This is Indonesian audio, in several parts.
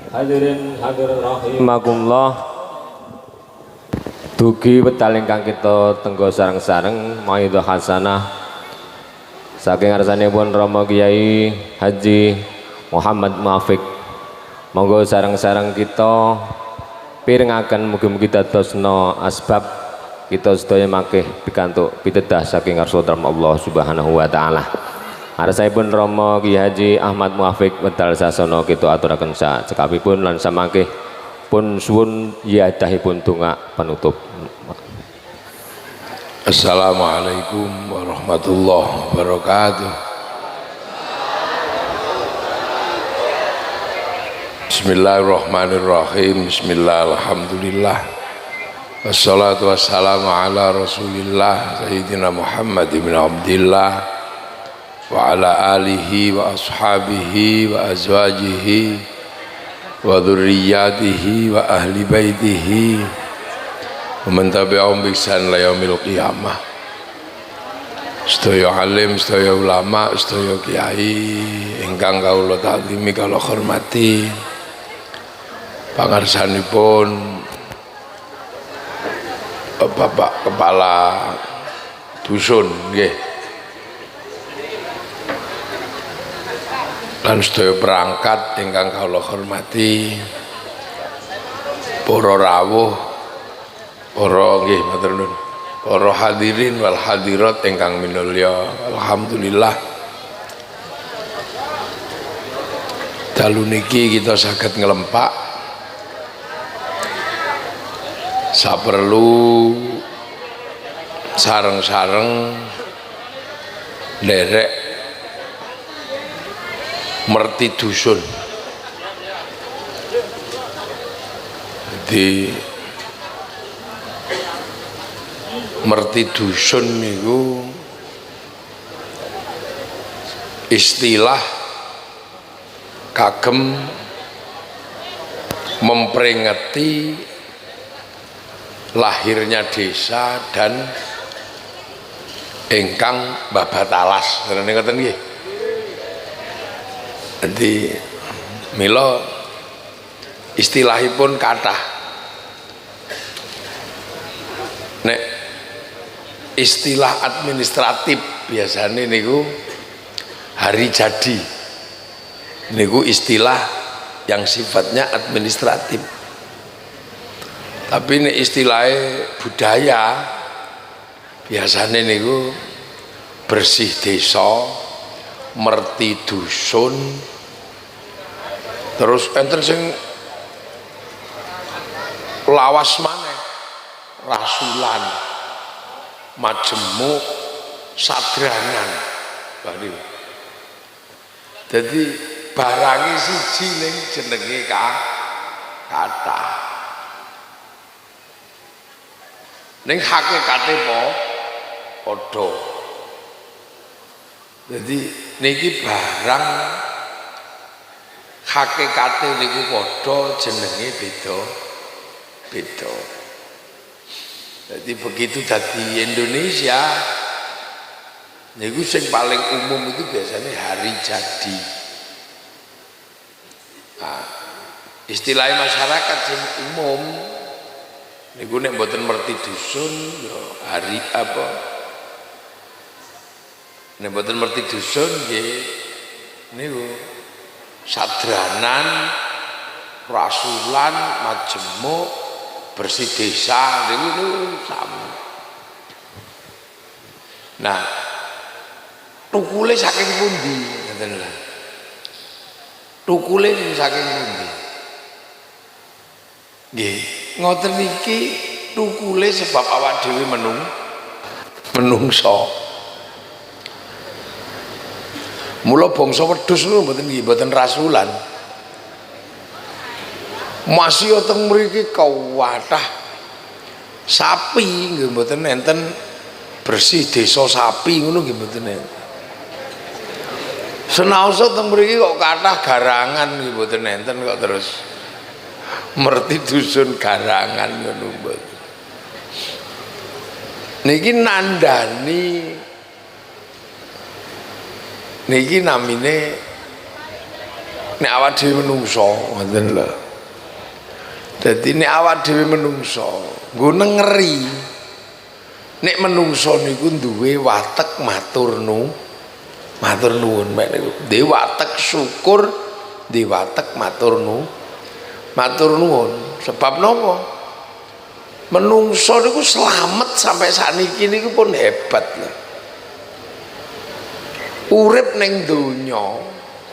Hadirin hadirin rahimakumullah. Dugi wekdal ingkang kita tenggo sareng-sareng maidhah hasanah saking ngarsanipun Rama Kyai Haji Muhammad Muafiq. Monggo sareng-sareng kita pirengaken mugi-mugi dadosna asbab kita sedaya mangke pikantuk pitedah saking ngarsa Allah Subhanahu wa taala. Arsaipun Rama Kyai Haji Ahmad Muafiq wedal sasana kita aturaken cekapipun lan samangke pun suwun yadahipun donga penutup. Assalamualaikum warahmatullahi wabarakatuh. Bismillahirrahmanirrahim. Bismillahirrahmanirrahim. Wassalatu wassalamu ala Rasulillah Sayyidina Muhammad ibn Abdillah wa ala alihi wa ashabihi wa azwajihi wa dhurriyyatihi wa ahli baitihi wa man tabi'ahum bi ihsan ila yaumil qiyamah. Sedaya alim, sedaya ulama, sedaya kiai ingkang kawula taklimi kula hormati, pangarsanipun Bapak Kepala Dusun nggih, lan sedaya perangkat ingkang kawula hormati, para rawuh, para nggih matur nuwun, para hadirin wal hadirat ingkang minulya. Alhamdulillah dalu niki kita saged ngelempak saperlu sareng-sareng nderek merti dusun. Di merti dusun niku istilah kagem memperingati lahirnya desa dan ingkang babat alas. Ngoten nggih. Dadi mila istilahipun kathah. Nek istilah administratif biasanya niku hari jadi niku istilah yang sifatnya administratif. Tapi ini istilahnya budaya biasanya niku bersih desa, merti dusun, terus enten sing lawas maneh, rasulan, majemuk, sadrangan. Jadi barangi siji ning jenenge kathah. Ning hakikate padha. Jadi niki barang hakikate niku padha, jenenge beda-beda. Jadi begitu dadi Indonesia niku sing paling umum itu biasanya hari jadi. Nah, istilah masyarakat sing umum niku nek mboten merti dusun ya hari apa? Nek mboten merti dusun nggih niku sadranan, rasulan, majemuk, bersih desa niku sama. Nah, tukule saking pundi ngoten lho. Tukule saking pundi? Nggih, ngoten niki tukule sebab awak dhewe menungso. Mula bangsa wedhus niku mboten rasulan. Masih teng mriki kawathah sapi nggih mboten enten bersih desa sapi ngono nggih mboten enten. Senaosa teng mriki kok kathah garangan nggih mboten enten kok terus merti dusun garangan ngono mboten. Niki nandani niki namine nek awak dhewe menungso ngoten lho. Dadi nek awak dhewe menungso nggo nengeri nek menungso niku duwe watek matur nuwun mek niku duwe watek syukur duwe watek matur nuwun sebab napa menungso niku selamat sampai sakniki niku pun hebat lho. Urip ning donya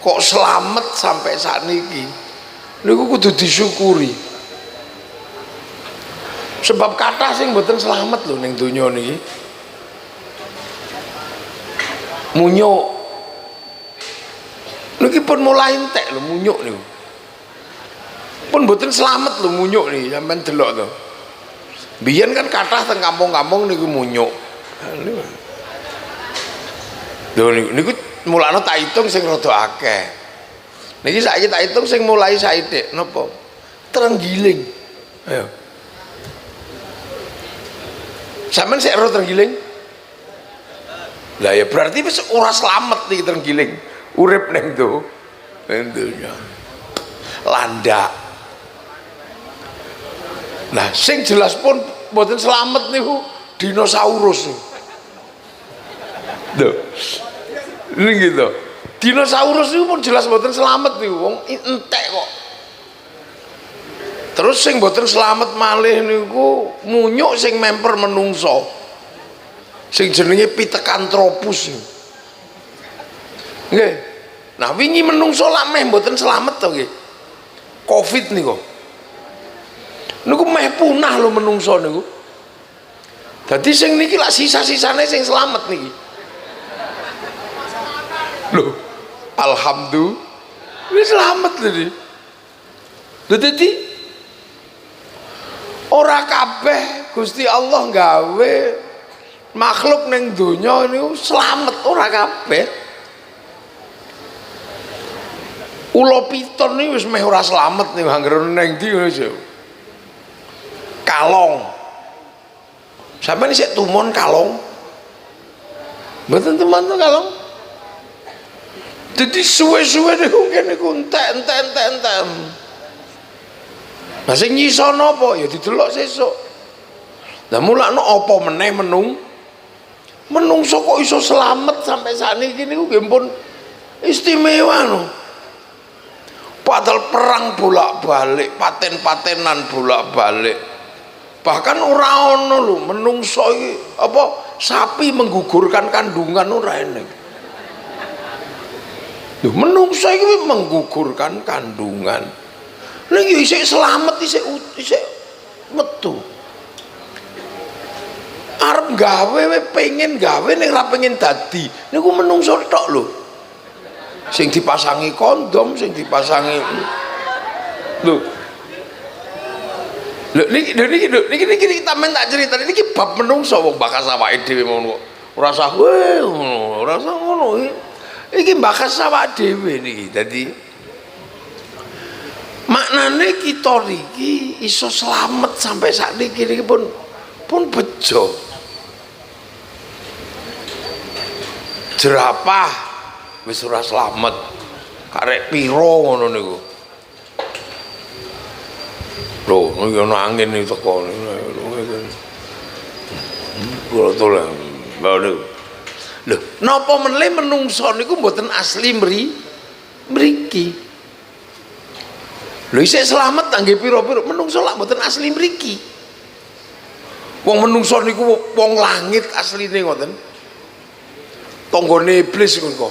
kok selamat sampai sakniki niku kudu disyukuri. Sebab kathah sing mboten selamat lho ning donya niki. Munyuk. Niki pun mulai entek lho munyuk niku. Pun mboten selamat lho munyuk niki sampean delok to. Biyen kan kathah teng kampung-kampung niku munyuk. Lho niku mulane tak hitung sing rada akeh. Niki saiki tak hitung sing mulai saithik napa? Trenggiling. Ayo. Sampeyan sik ero Trenggiling? Lah ya berarti wis ora slamet iki Trenggiling. Urip ning donya. Landak. Nah, sing jelas pun mboten slamet niku dinosaurus. Lho. Niki to. Dinosaurus niku pun jelas mboten slamet niku wong entek kok. Terus sing mboten slamet malih niku munyuk sing memper menungso. Sing jenenge Pithecanthropus. Nggih. Nah wingi menungso lak meh mboten slamet to nggih. Covid niku. Niku meh punah lho menungso niku. Dadi sing niki lak sisa-sisane sing slamet niki. Lho, alhamdulillah wis slamet lho. Dadi ora kabeh Gusti Allah gawe makhluk ning donya niku slamet ora kabeh. Ula piton niku wis meh ora slamet niku anggere ning ndi wis. Kalong. Sampeyan sik tumon kalong. Mboten teman to kalong. Jadi suwe-suwe niku kene niku entek. Nah sing nyisa napa ya didelok sesuk. Lah mulakno apa meneh menungso kok iso slamet sampai sakniki niku nggih pun istimewa no. Padahal perang bolak-balik, paten-patenan bolak-balik. Bahkan ora ana lho menungso iki apa sapi menggugurkan kandungan ora enek. Lho menungso iki menggugurkan kandungan. Ning yo isih slamet isih metu. Arep gawe pengen gawe ning ra pengen dadi. Niku menungso tok lho. Sing dipasangi kondom, sing dipasangi lho. Lho niki tamen tak cerita niki bab menungso wong bakas awake dhewe ngono. Ora usah ora usah ngono. Iki bakas awake dhewe niki. Dadi maknane kita niki iso slamet sampai sakniki niki pun bejo. Jerapah wis ora slamet. Karek piro ngono niku. Lho, iki ana angin iki teko. Kula tolong. Lho, napa meneh menungso niku mboten asli mriki. Lho isih slamet nggih pira-pira menungso lak mboten asli mriki. Wong menungso niku wong langit asline ngoten. Tanggane iblis niku.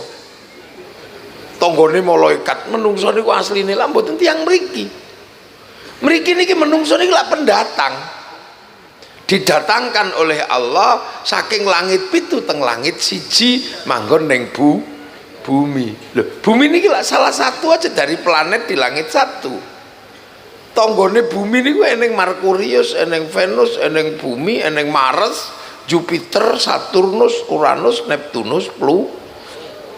Tanggane malaikat menungso niku asline lak mboten tiyang mriki. Mriki niki menungso niki lak pendatang. Didatangkan oleh Allah saking langit pitu teng langit siji manggon ning bumi. Loh, bumi niki lak salah satu aja dari planet di langit satu. Tanggane bumi niku eneng Merkurius, eneng Venus, eneng bumi, eneng Mars, Jupiter, Saturnus, Uranus, Neptunus,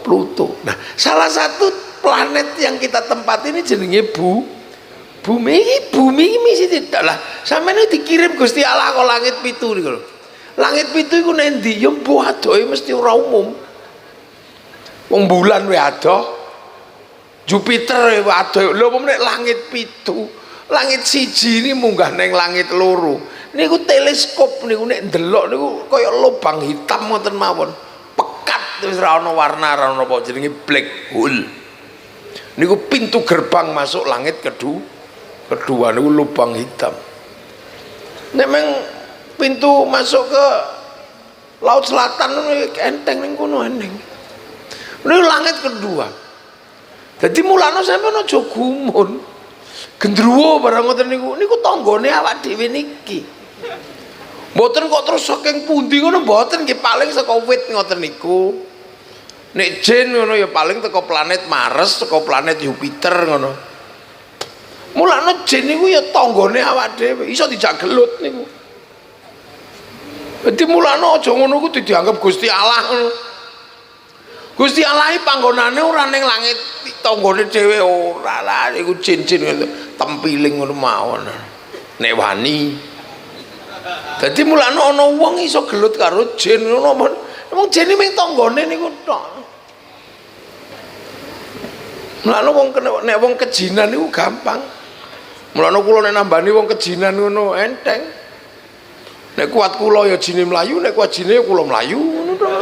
Pluto. Nah, salah satu planet yang kita tempati ini jenenge bumi ini mesti tidak lah. Sampeyan dikirim Gusti Allah kok langit pitu niku lho. Langit pitu iku nek ndi ya mbuh adohe mesti ora umum. Wong bulan wae adoh. Jupiter waduh lho nek langit pitu, langit siji ini munggah neng langit loro. Niku teleskop niku nek ndelok niku kaya lubang hitam ngoten mawon. Pekat wis ora ana warna, ora ana apa jenenge black hole. Niku pintu gerbang masuk langit kedua niku lubang hitam. Nek meng pintu masuk ke laut selatan enteng ning kono eneng. Niku langit kedua. Jadi mulane sampeyan aja gumun. Gendruwo barang ngoten niku tanggane awak dhewe niki. Mboten kok terus saking pundi ngono mboten nggih paling saka wit ngoten niku. Nek jin ngono ya paling teko planet Mars, teko planet Jupiter ngono. Mulane jin niku ya tanggane awak dhewe, iso dijak gelut niku. Dadi mulane aja ngono ku dianggap Gusti Allah ngono. Gusti Allah iki panggonane ora ning langit tanggane dhewe ora lah niku jin-jin ngono tempiling ngono mawon. Nek wani. Dadi mulane ana wong iso gelut karo jin ngono. Wong jin ming tanggane niku tok. Mulane wong nek wong kejinan niku gampang. Mulane kula nek nambani wong kejinan ngono enteng. Nek kuat kula ya jine mlayu, nek kuat jine ya kula mlayu ngono tok.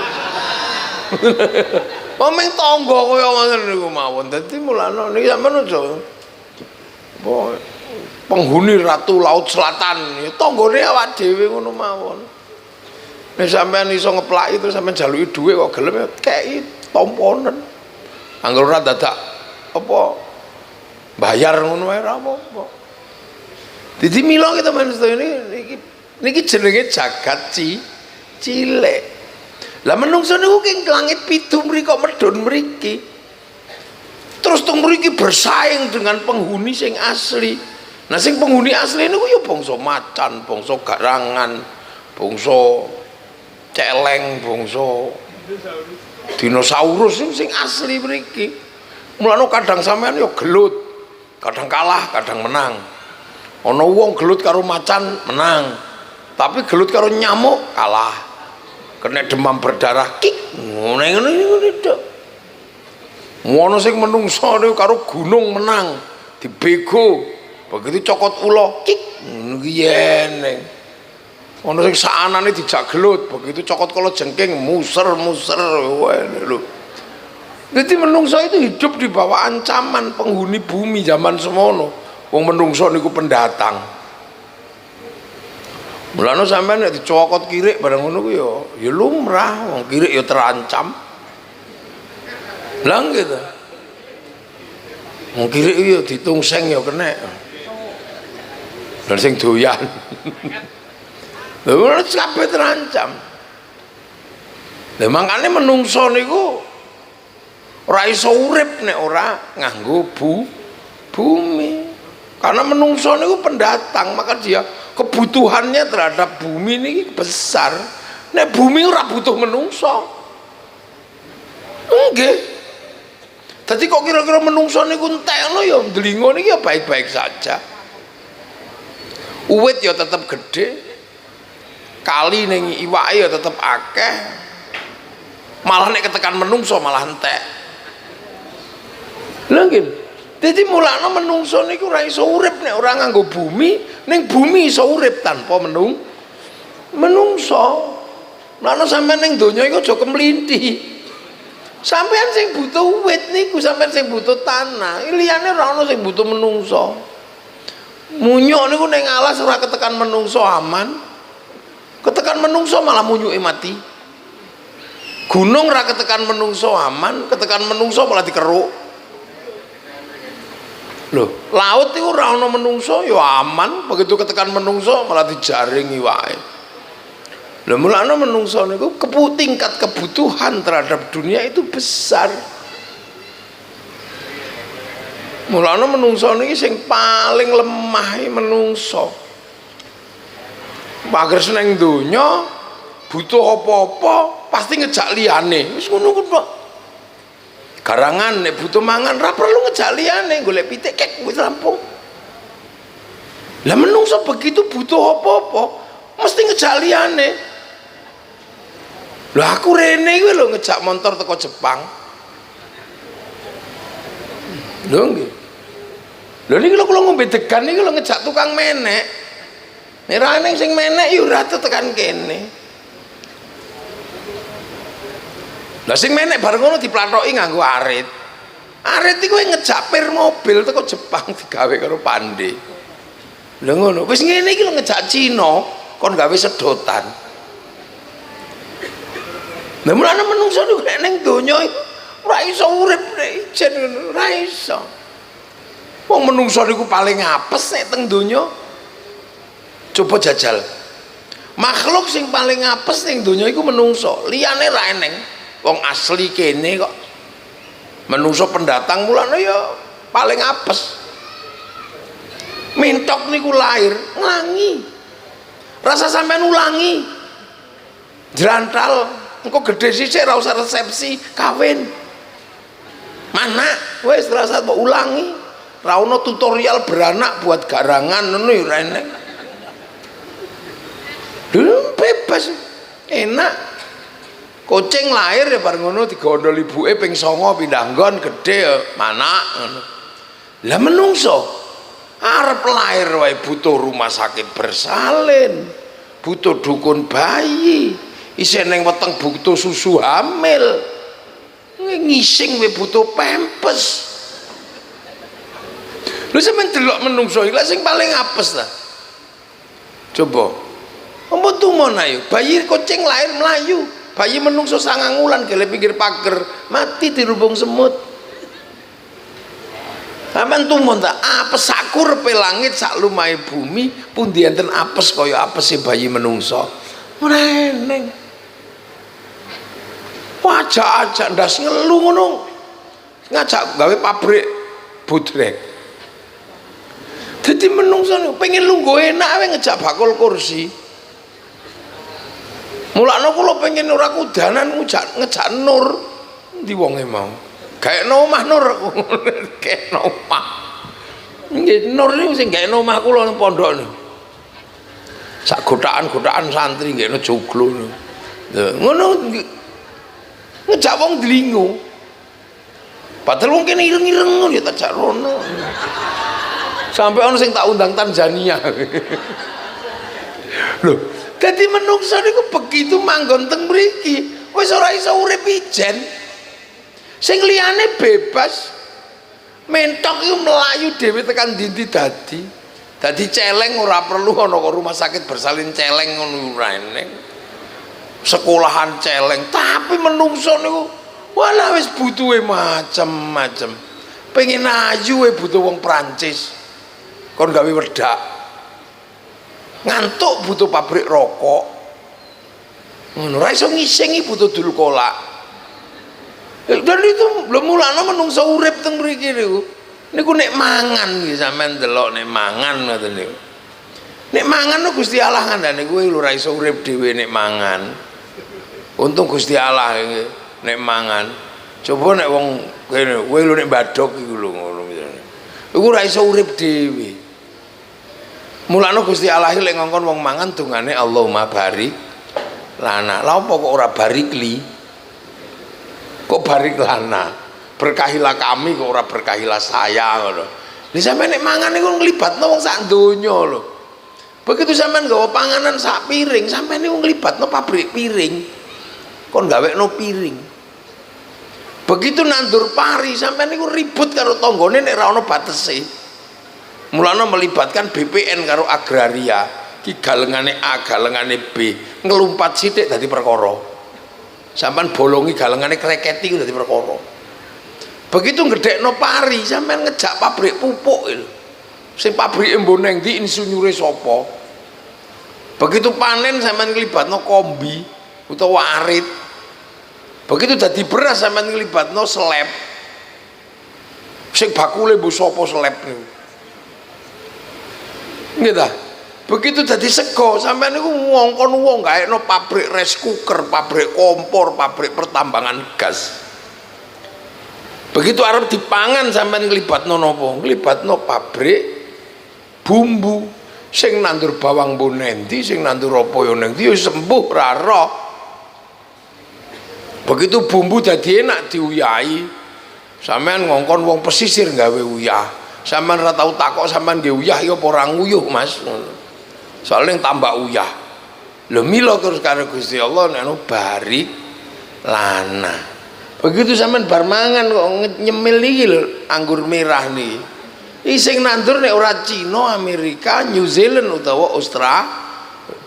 Omeng tangga kaya ngoten niku mawon. Dadi mulane niki sampeyan aja penghuni Ratu Laut Selatan, ya tanggane awak dhewe ngono mawon. Nek sampeyan iso ngeplaki terus sampeyan jaluki dhuwit kok gelem ya kei tomponen. Angger ora dadak apa bayar ngono wae ora apa-apa. Dadi mila kita manusia niki jenenge jagat cilik. Lah menungso niku king langit pitu mriko medhun mriki. Terus teng mriki bersaing dengan penghuni sing asli. Nah sing penghuni asli niku ya bangsa macan, bangsa garangan, bangsa celeng, bangsa dinosaurus sing asli mriki. Mulane kadang sampean ya gelut, kadang kalah, kadang menang. Ana wong gelut karo macan menang. Tapi gelut karo nyamuk kalah. Kena demam berdarah kik ngono tok. Ngono sing menungso niku karo gunung menang dibego. Begitu cokot ula kik ngono ki yeneng. Ono sing saanane dijak gelut, begitu cokot kala jengking muser-muser wae lho. Jadi menungso itu hidup di bawah ancaman penghuni bumi zaman semono. Wong menungso niku pendatang. Mulane sampean nek dicokot kirik barang ngono ku ya lumrah, wong kirik ya terancam. Lah gitu. Wong kirik ya ditungseng ya kena. Dan sing doyan. Lha ora kabeh terancam. Lah mangkane menungso niku ora iso urip nek ora nganggo bumi. Karena menungso niku pendatang, maka dia kebutuhannya terhadap bumi ini besar. Nek bumi ora butuh menungso. Nggih. Dadi kok kira-kira menungso niku entekno ya ndlingo niki ya baik-baik saja. Uwit ya tetep gede. Kali ning iwake ya tetep akeh. Malah nek ketekan menungso malah entek. Lha nggih. Jadi mulane menungso niku ora iso urip nek ora nganggo bumi, ning bumi iso urip tanpa menungso. Mulane sampean ning donya iku aja kemlinti. Sampean sing butuh wit niku, sampean sing butuh tanah. Liyane ora ono sing butuh menungso. Munyuk niku ning alas ora ketekan menungso aman. Ketekan menungso malah munyuke mati. Gunung ora ketekan menungso aman, ketekan menungso malah dikeruk. Loh, laut itu ora ana menungso ya aman, begitu ketekan menungso malah dijaringi wae. Lha mulane menungso niku tingkat kebutuhan terhadap dunia itu besar. Mulane menungso niki sing paling lemah menungso. Mager seneng donya butuh apa-apa pasti ngejak liyane. Wis ngono ku, Pak. Garangan nek butuh mangan ra perlu ngejak liyane, golek pitik kek wis rampung. Lah menungso begitu butuh apa-apa mesti ngejak liyane. Lah aku rene kuwi lho ngejak motor teko Jepang. Lho nggih. Lho niki lho kula ngombe degan niki lho ngejak tukang menek. Nek ra ning sing menek ya ora tekan kene. Lah sing menek bareng ngono diplathoki nganggo arit. Arit iku ngejak pir mobil teko Jepang digawe karo Pande. Lha ngono, wis ngene iki lho ngejak Cina kon gawe sedotan. Lah mulane menungso niku nek ning donya iku ora iso urip nek ijen ngono, ora iso. Wong menungso niku paling apes nek teng donya. Coba jajal. Makhluk sing paling apes ning donya iku menungso, liyane ra eneng. Wong asli kene kok menungso pendatang mulane ya paling apes. Mintok niku lahir nglangi. Rasa sampean ulangi. Jrantal engko gede sithik ra usah resepsi kawin. Mana wis rasa mbok ulangi. Ra ono tutorial beranak buat garangan ngono ya ora enek. Bebas enak. Kucing lahir ya bareng ngono digondol ibuke ping 9 pindah nggon gede ya manak ngono. Lah menungso arep lahir wae butuh rumah sakit bersalin, butuh dukun bayi, isih ning weteng butuh susu hamil, ngising we butuh pempes. Lha sampeyan delok menungso iki sing paling apes ta. Coba. Apa tumon ayo, bayi kucing lahir melayu, bayi menungso 9 wulan gele pinggir pager, mati dirubung semut. Sampeyan tumon ta, apes sak kurepe langit sak lumahe bumi, pundi enten apes kaya apese bayi menungso. Ora eneng. Wajah-ajak ndas ngelu ngono. Ngajak gawe pabrik budrek. Dadi menungso pengen lungguh enak wae ngejak bakul kursi. Mulane kula pengen ora kudanan ngejak nur ndi wonge mau. Gaekno omah nur aku. Gaekno omah. Nggih nur niku sing gaekno omah kula nang pondok niku. Sak gotakan-gotakan santri gaekno joglo niku. Lho ngono ngejak wong dlingo. Padahal wong kene ireng-ireng ngono ya tak jak rono. Sampai ono sing tak undang Tanzania. Loh, dadi menungso niku begitu manggon teng mriki, wis ora iso urip ijen. Sing liyane bebas. Mentok iku melayu dhewe tekan ndi dadi. Dadi celeng ora perlu ana rumah sakit bersalin celeng ngono ora eneng. Sekolahan celeng, tapi menungso niku wala wis butuhe macem-macem. Pengen ayu butuh wong Prancis. Kon gawe wedak. Ngantuk butuh pabrik rokok. Ngono ra iso ngisingi butuh dul kolak. Dan itu belum mulane menungso urip teng mriki niku. Niku nek mangan nggih sampean delok nek mangan ngoten niku. Nek mangan no Gusti Allah ngandane kowe lho ra iso urip dhewe nek mangan. Untung Gusti Allah nek mangan. Coba nek wong kene kowe lho nek badhok iku lho ngono. Iku ra iso urip dhewe. Mulane Gusti Allah lek ngongkon wong mangan dungane Allahumma barik lana. Lah apa kok ora barik li? Kok barik lana? Berkahilah kami kok ora berkahilah saya ngono. Lha sampeyan nek mangan niku nglibatno wong sak donya lho. Begitu sampeyan gawa panganan sak piring, sampeyan niku nglibatno pabrik piring. Kon gawekno piring. Begitu nandur pari, sampeyan niku ribut karo tanggane nek ora ana batese. Mulane melibatkan BPN karo agraria, ki galengane A, galengane B, ngelumpat sithik dadi perkara. Sampeyan bolongi galengane kreketi ku dadi perkara. Begitu ngedekno pari, sampeyan ngejak pabrik pupuk lho. Sing pabrike mboneng ndi insinyure sapa? Begitu panen sampeyan nglibatno kombi utawa arit. Begitu dadi beras sampeyan nglibatno seleb. Sing bakule mbok sapa seleb niku. Nggih ta? Begitu dadi sego sampeyan niku ngongkon wong gaekno pabrik rice cooker, pabrik kompor, pabrik pertambangan gas. Begitu arep dipangan sampeyan nglibatno napa? Nglibatno pabrik bumbu. Sing nandur bawang mbok nendi, sing nandur apa ya nendi ya sembuh ora roh. Begitu bumbu dadi enak diuyahi. Sampean ngongkon wong pesisir gawe uyah. Sampean ora tau takok sampean nggih uyah ya apa ora nguyuh, Mas. Soalnya tambah uyah. Lho mila terus karo Gusti Allah nek barik lana. Begitu sampean bar mangan kok nyemil iki lho anggur merah niki. Iki sing nandur nek ora Cina, Amerika, New Zealand utawa Australia,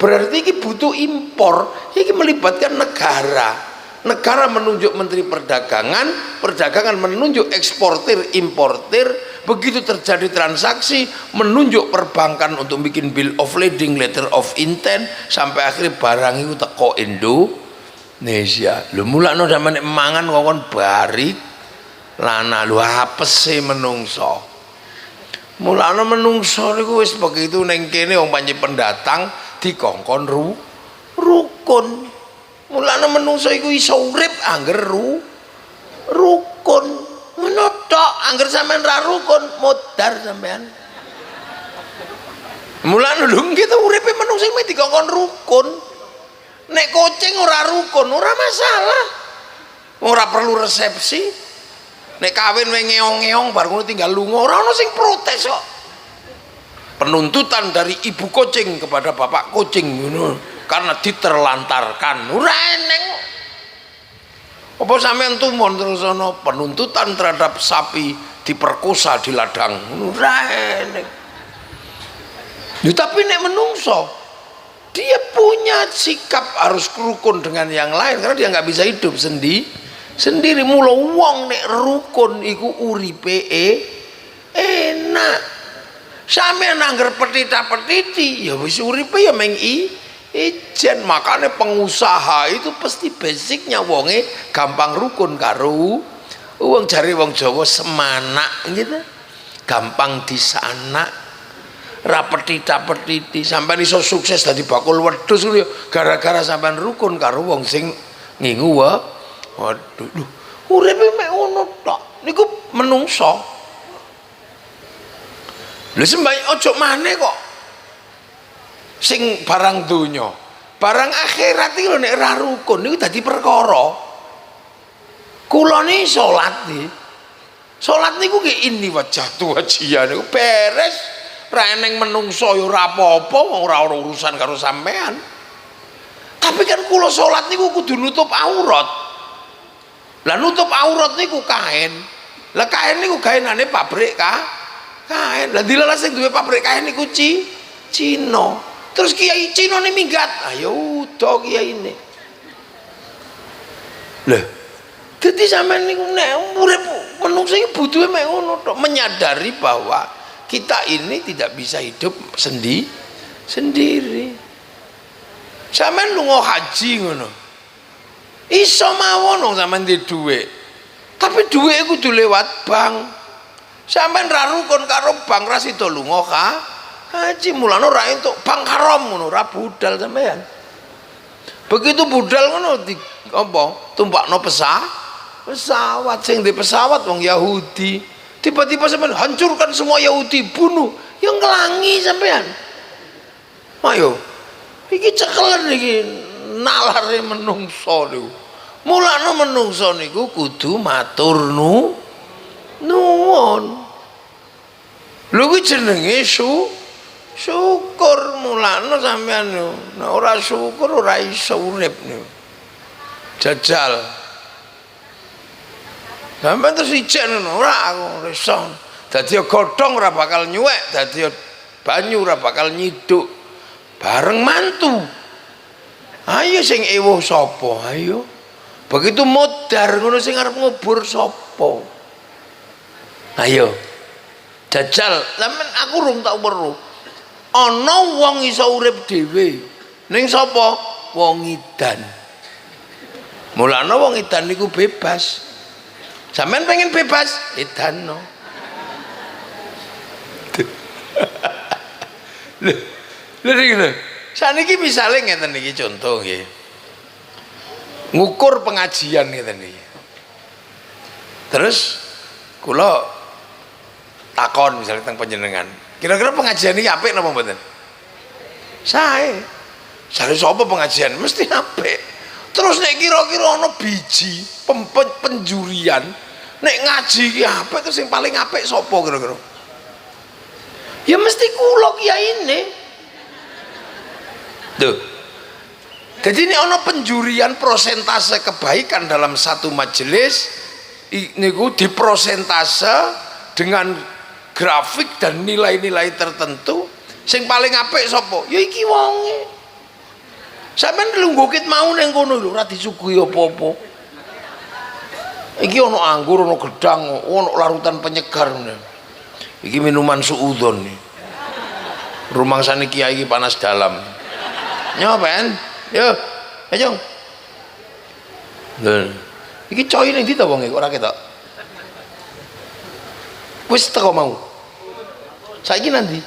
berarti iki butuh impor. Iki melibatkan negara. Negara menunjuk menteri perdagangan, perdagangan menunjuk eksportir, importir, begitu terjadi transaksi menunjuk perbankan untuk bikin bill of lading, letter of intent, sampai akhirnya barang itu teko Indonesia. Lho mulakno sampeyan mangan ngongkon barik lana lho apese menungso. Mulakno menungso niku wis begitu ning kene wong pancen pendatang dikongkon rukun. Mulane menungso iku iso urip angger rukun. Ngono tok, angger sampean ra rukun modar sampean. Mulane lho gitu uripe menungso iki dikongkon rukun. Nek kucing ora rukun ora masalah. Ora perlu resepsi. Nek kawin wae ngeong-ngeong bar ngono tinggal lunga ora ono sing protes kok. Penuntutan dari ibu kucing kepada bapak kucing ngono. Karena diterlantarkan ora eneng. Apa sampean tumon terus ana penuntutan terhadap sapi diperkosa di ladang ora eneng. Ya, tapi nek menungso dia punya sikap harus rukun dengan yang lain karena dia nggak bisa hidup sendiri. Mula wong nek rukun iku uripe enak. Sampeyan angger petita-petiti ya wis uripe ya meng ijen. Makanya pengusaha itu pasti basicnya wonge gampang rukun karo wong, jare wong Jawa semanak gitu, gampang disana, ra petita-petiti. Sampeyan iso sukses dadi bakul wedhus ya gara-gara sampeyan rukun karo wong sing ngingu waduh lho uripe mek ngono tok niku menungso. Lho sembahyang ojo maneh kok sing barang donya, barang akhirat iki lho nek ora rukun niku dadi perkara. Kula niki salat niku nggih ini wajhatu wajian niku beres, ra eneng menungso ya ora apa-apa wong ora ono urusan karo sampean. Tapi kan kula salat niku kudu nutup aurat. Lah nutup aurat niku kain. Lah kain niku gaenane pabrik kain. Lah dilalah sing duwe pabrik kain niku Cina. Terus kiai Cina ini minggat, ayo udah kiai ini. Lah, jadi sampean niku nek urip menungso iki butuhe mek ngono tok, menyadari bahwa kita ini tidak bisa hidup sendiri. Sampean lunga haji ngono. Iso mawon wong sampean duwe dhuwit. Tapi dhuwit kudu lewat bank. Sampean ra rukun karo bank ra sida lunga haji, mulane ora entuk bank haram ngono, ora budal sampean. Begitu budal ngono di apa? Tumpakno pesawat sing di pesawat wong Yahudi. Tiba-tiba sampean hancurkan semua Yahudi, bunuh. Ya ngelangi sampean. Ayo. Iki cekelen iki nalare menungso niku. Mulane menungso niku kudu matur nuwun. Lho kuwi jenenge syukur. Mulane sampean nek ora syukur ora iso urip niku. Jajal. Sampeyan terus ijen ngono ora aku iso. Dadi godhong ora bakal nyuwek, dadi banyu ora bakal nyiduk. Bareng mantu. Ayo sing ewuh sapa? Ayo. Begitu modar ngono sing arep ngubur sapa? Ayo. Jajal, sampean aku rung tak weruh. Ana wong iso urip dhewe. Ning sapa? Wong edan. Mulane wong edan niku bebas. Sampean pengen bebas? Edanno. Lho. Saniki misale ngeten iki contoh nggih. Ngukur pengajian ngeten iki. Terus kula takon misalnya tentang panjenengan, kira-kira pengajian ini apik napa mboten? Sae. Jare sapa pengajian mesti apik. Terus nek kira-kira ana biji penjurian Nek ngaji ki apik terus sing paling apik sapa kira-kira? Ya mesti kula kiyaine. Tuh. Jadi ini ono penjurian prosentase kebaikan dalam satu majelis niku diprosentase dengan grafik dan nilai-nilai tertentu. Sing paling apik sapa? Ya iki wonge. Sampeyan nglunggukit mau ning kono lho ora disuguhi apa-apa. Iki ono anggur, ono gedang, ono larutan penyegar. Iki minuman suudzon nih. Rumangsane kiai iki panas dalam. Nyopen? Yo, ayo. Lho. Iki coy ning ndi ta wong iki ora ketok. Wis teko mau. Saiki nanti.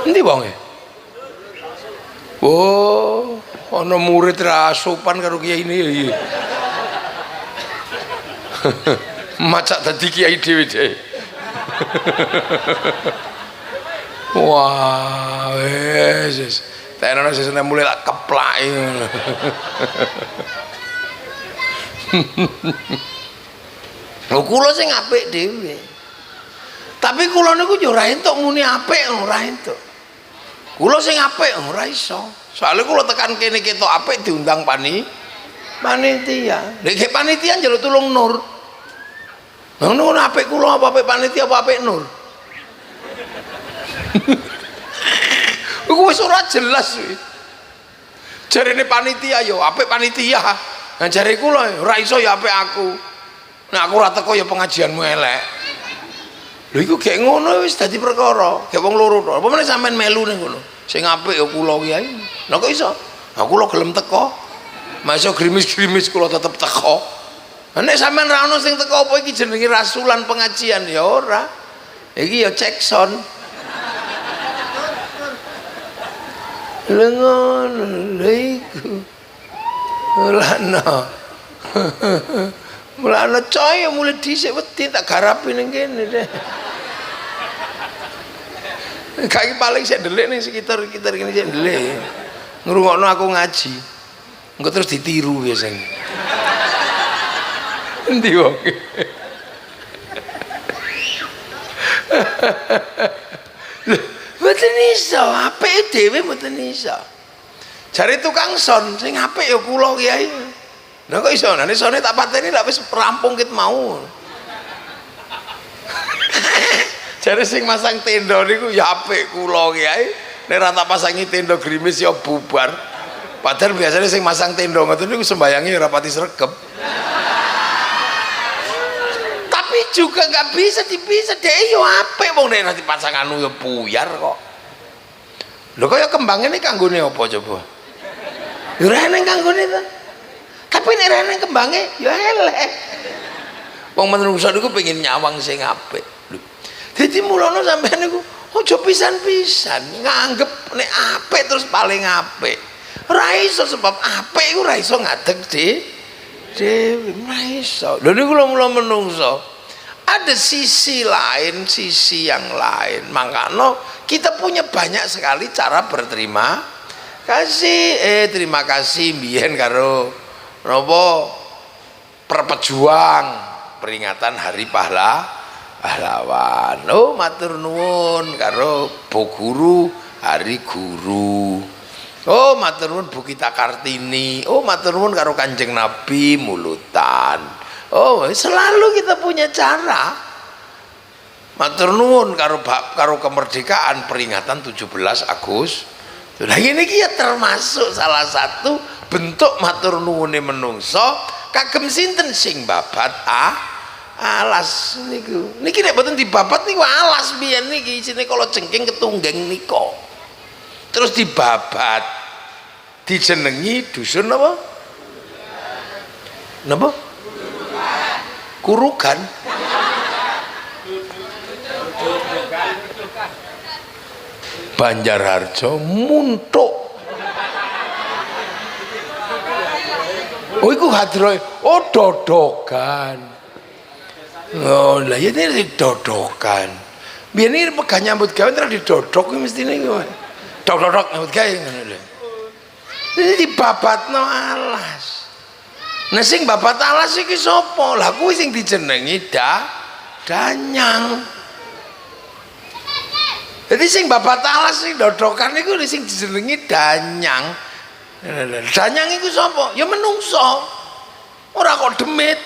Endi wonge? Oh, ana murid ra sopan karo kiai ini ya iya. Macak dadi kiai dhewe. Wah, wis. Tenan sesene mulai tak keplaki ngono. Lho kula sing apik dhewe. Tapi kula niku yo ora entuk muni apik ora entuk. Kula sing apik ora iso. Soale kula tekan kene ketok apik diundang panitia. Nek panitia njaluk tulung nur. Ngono apik kula apa apik panitia apa apik nur? Iku wis ora jelas kuwi. Jarene panitia yo apik panitia. Nah jare kula ora iso ya apik aku. Nek aku ora teko ya pengajianmu elek. Lho iku gek ngono wis dadi perkara. Gek wong loro tok. Apa meneh sampean melu ning ngono. Sing apik ya kula kiai. Lha kok iso? Ha kula gelem teko. Masuk grimis-grimis kula tetep teko. Nek sampean ra ono sing teko apa iki jenenge rasulan pengajian ya ora. Iki ya cek sound. Lengon leiku mulana coy mulai dhisik wedi tak garapi ning kene deh. Kaki paling sik ndelik ning sekitar kene sik ndelik. Ngrungokno aku ngaji. Engko terus ditiru biasanya. Endi wong? Mboten iso, apik dhewe mboten iso. Jare tukang son sing apik ya kula kiai. Lah kok iso? Nek sone tak pateni lak wis rampung kit mau. Jare sing masang tenda niku ya apik kula kiai. Nek ra tak pasangi tenda grimis ya bubar. Padahal biasanya sing masang tenda ngoten niku sembayange ora pati sregep. Juga nggak bisa dipisah deh yo apik wong nek nanti pasanganmu yo buyar kok. Lho kaya kembangnya ini kanggone apa coba? Yo ora nang kanggone ta. Tapi nek ora nang kembange yo elek. Wong menungso niku pengen nyawang sing apik. Lho. Dadi mulane sampean niku aja pisan-pisan nganggep nek apik terus paling apik. Ora iso sebab apik iku ora iso ngadeg dhewe ora iso. Lho niku mula menungso ada sisi lain, sisi yang lain. Makanya kita punya banyak sekali cara berterima kasih. Terima kasih mbiyen karo napa perpejuang peringatan Hari Pahlawan. Oh matur nuwun karo Bu Guru Hari Guru. Oh matur nuwun Bu Kita Kartini. Oh matur nuwun karo Kanjeng Nabi mulutan. Oh, selalu kita punya cara. Matur nuwun karo kemerdekaan peringatan 17 Agustus. Nah ini ya termasuk salah satu bentuk matur nuwune menungso kagem sinten sing babat alas niku. Niki nek mboten dibabat niku alas biyen niki isine kala jengking ketunggeng nika. Terus dibabat dijenengi dusun apa? Napa? Kurukan. Banjarharjo muntuk. Oh iku hadroh. Oh dodokan. Oh lah ya ini dodokan. Biar ini pegang nyambut gawe terus didodok mesti ini dodok nyambut gawe ngono lho. Ini dibabatno alas. Nah sing babat alas iki sapa? Lah kuwi sing dijenengi danyang. Jadi sing babat alas sing dodokan niku sing dijenengi danyang. Danyang iku sapa? Ya menungso. Ora kok demit.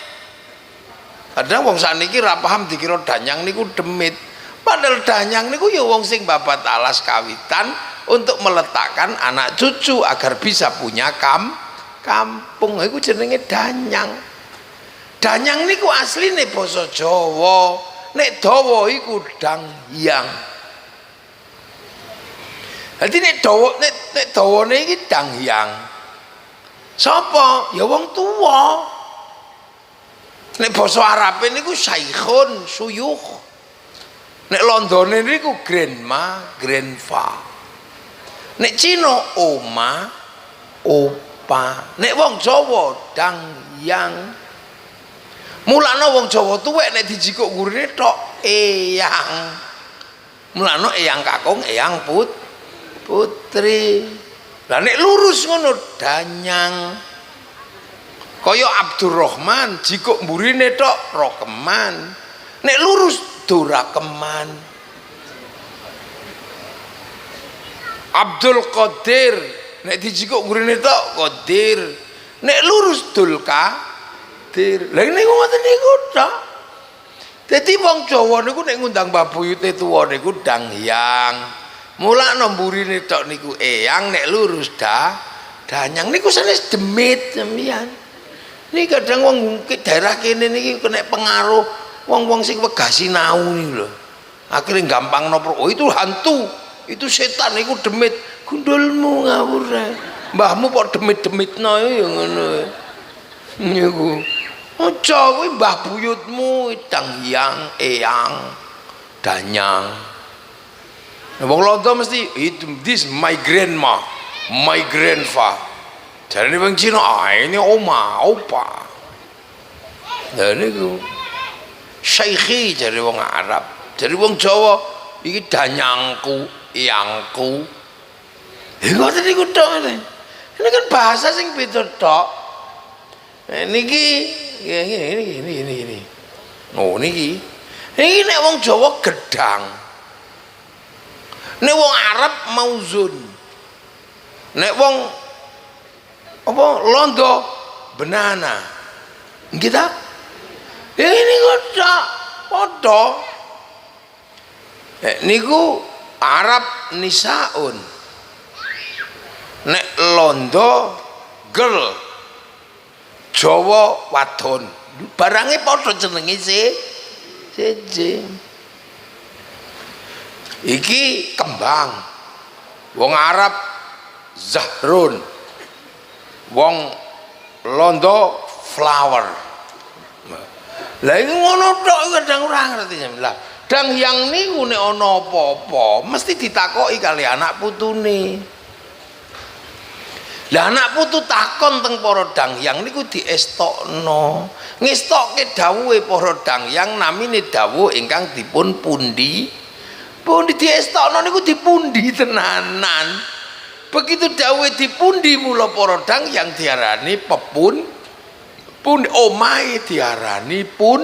Kadang wong sakniki ra paham dikira danyang niku demit. Padahal danyang niku ya wong sing babat alas kawitan untuk meletakkan anak cucu agar bisa punya kampung. Iku jenenge danyang. Danyang niku asline basa Jawa. Nek dawa iku dangyang. Dadi nek dawane iki dangyang. Sapa? Ya wong tuwa. Nek basa Arabe niku saikhun, suyukh. Nek Londone niku grandma, grandpa. Nek Cina oma, opa. Nek wong Jawa dangyang. Mulane wong Jawa tuwek nek dijikuk gurine tok eyang. Mulane eyang kakung, eyang putri. Lah nek lurus ngono danyang. Kaya Abdurrahman jikuk mburine tok rokeman. Nek lurus dorakeman. Abdul Qadir nek dijikuk mburine tok Qadir. Nek lurus Dulkadir. Lah niku ngoten niku tok. Dadi wong Jawa niku nek ngundang babuyute tuwa niku dangyang. Mulane mburine tok niku eyang, nek lurus danyang niku sanes demit sampeyan. Ini kadang wong daerah kene niki kena pengaruh wong-wong sing wegah sinau niku lho. Akhire gampang nopo, oh itu hantu, itu setan, iku demit. Gundulmu ngawur ae. Mbahmu kok demit-demitno ya ngono. Niku. Aja kuwi mbah buyutmu dangyang, eyang, danyang. Wong Londo mesti this my grandma, my grandfather. Jadi wong Cina ini oma, opa. Lah niku syaikhi jadi wong Arab. Jadi wong Jawa iki danyangku, iyangku. Ngoten niku tok. Ini kan bahasa sing beda tok. Niki ini. Oh niki. Niki nek wong Jawa gedang. Nek wong Arab mauzun. Nek wong apa Londo benana. Kita ini kok padha. Niku Arab nisaun. Nek Londo girl. Jawa wadon. Barangnya padha jenenge seje. Iki kembang. Wong Arab zahrun. Wong Londo flower. Lah iki ngono tok kadang ora ngerti sampeyan. Lah dangyang niku nek ana apa-apa mesti ditakoki kali anak putune. Lah anak putu takon teng para dangyang niku diestokno. Ngestokke dawuhe para dangyang namine dawuh ingkang dipun pundi. Pundi diestokno niku dipundi tenanan. Begitu dawuhe dipundi mula para dangyang diarani pepun. Pun omahe diarani pun.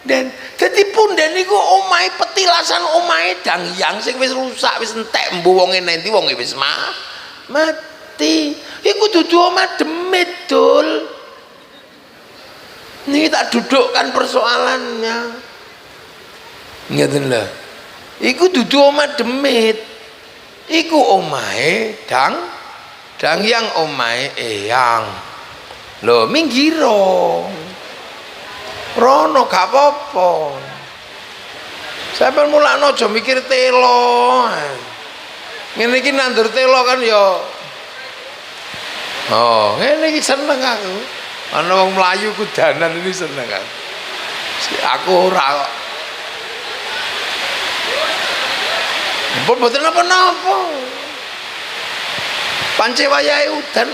Dan dadi punden niku omahe petilasan omahe dangyang sing wis rusak, wis entek mbuh wong endi wong wis mati. Iku dudu omah demit, Dul. Niki tak dudukkan persoalannya. Ngeten lho. Iku dudu omah demit. Iku omahe dangyang omahe eyang. Lho minggiro. Rono gak apa-apa. Sampeyan mulakno aja mikir telo. Ngene iki nandur telo kan ya. Oh, ngene iki seneng aku. Ana wong mlayu kudanan ini seneng aku. Aku ora kok. Mboten napa-napa. Pance wayahe udan.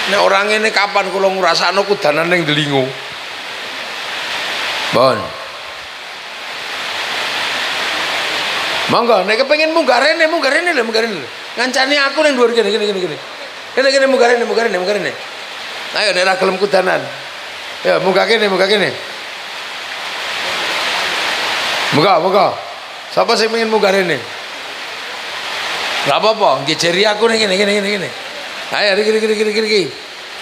Nek ora ngene kapan kula ngrasakno kudanan ning Delingo. Bon. Monggo nek kepengin munggah rene lho. Ngancani aku ning dhuwur kene. Kene munggah rene. Ayo daerah gelem kudanan. Ya muka kene. Muka. Siapa sih pengen muka rene? Gak apa-apa, ngejeri aku nih gini. Ayo riki.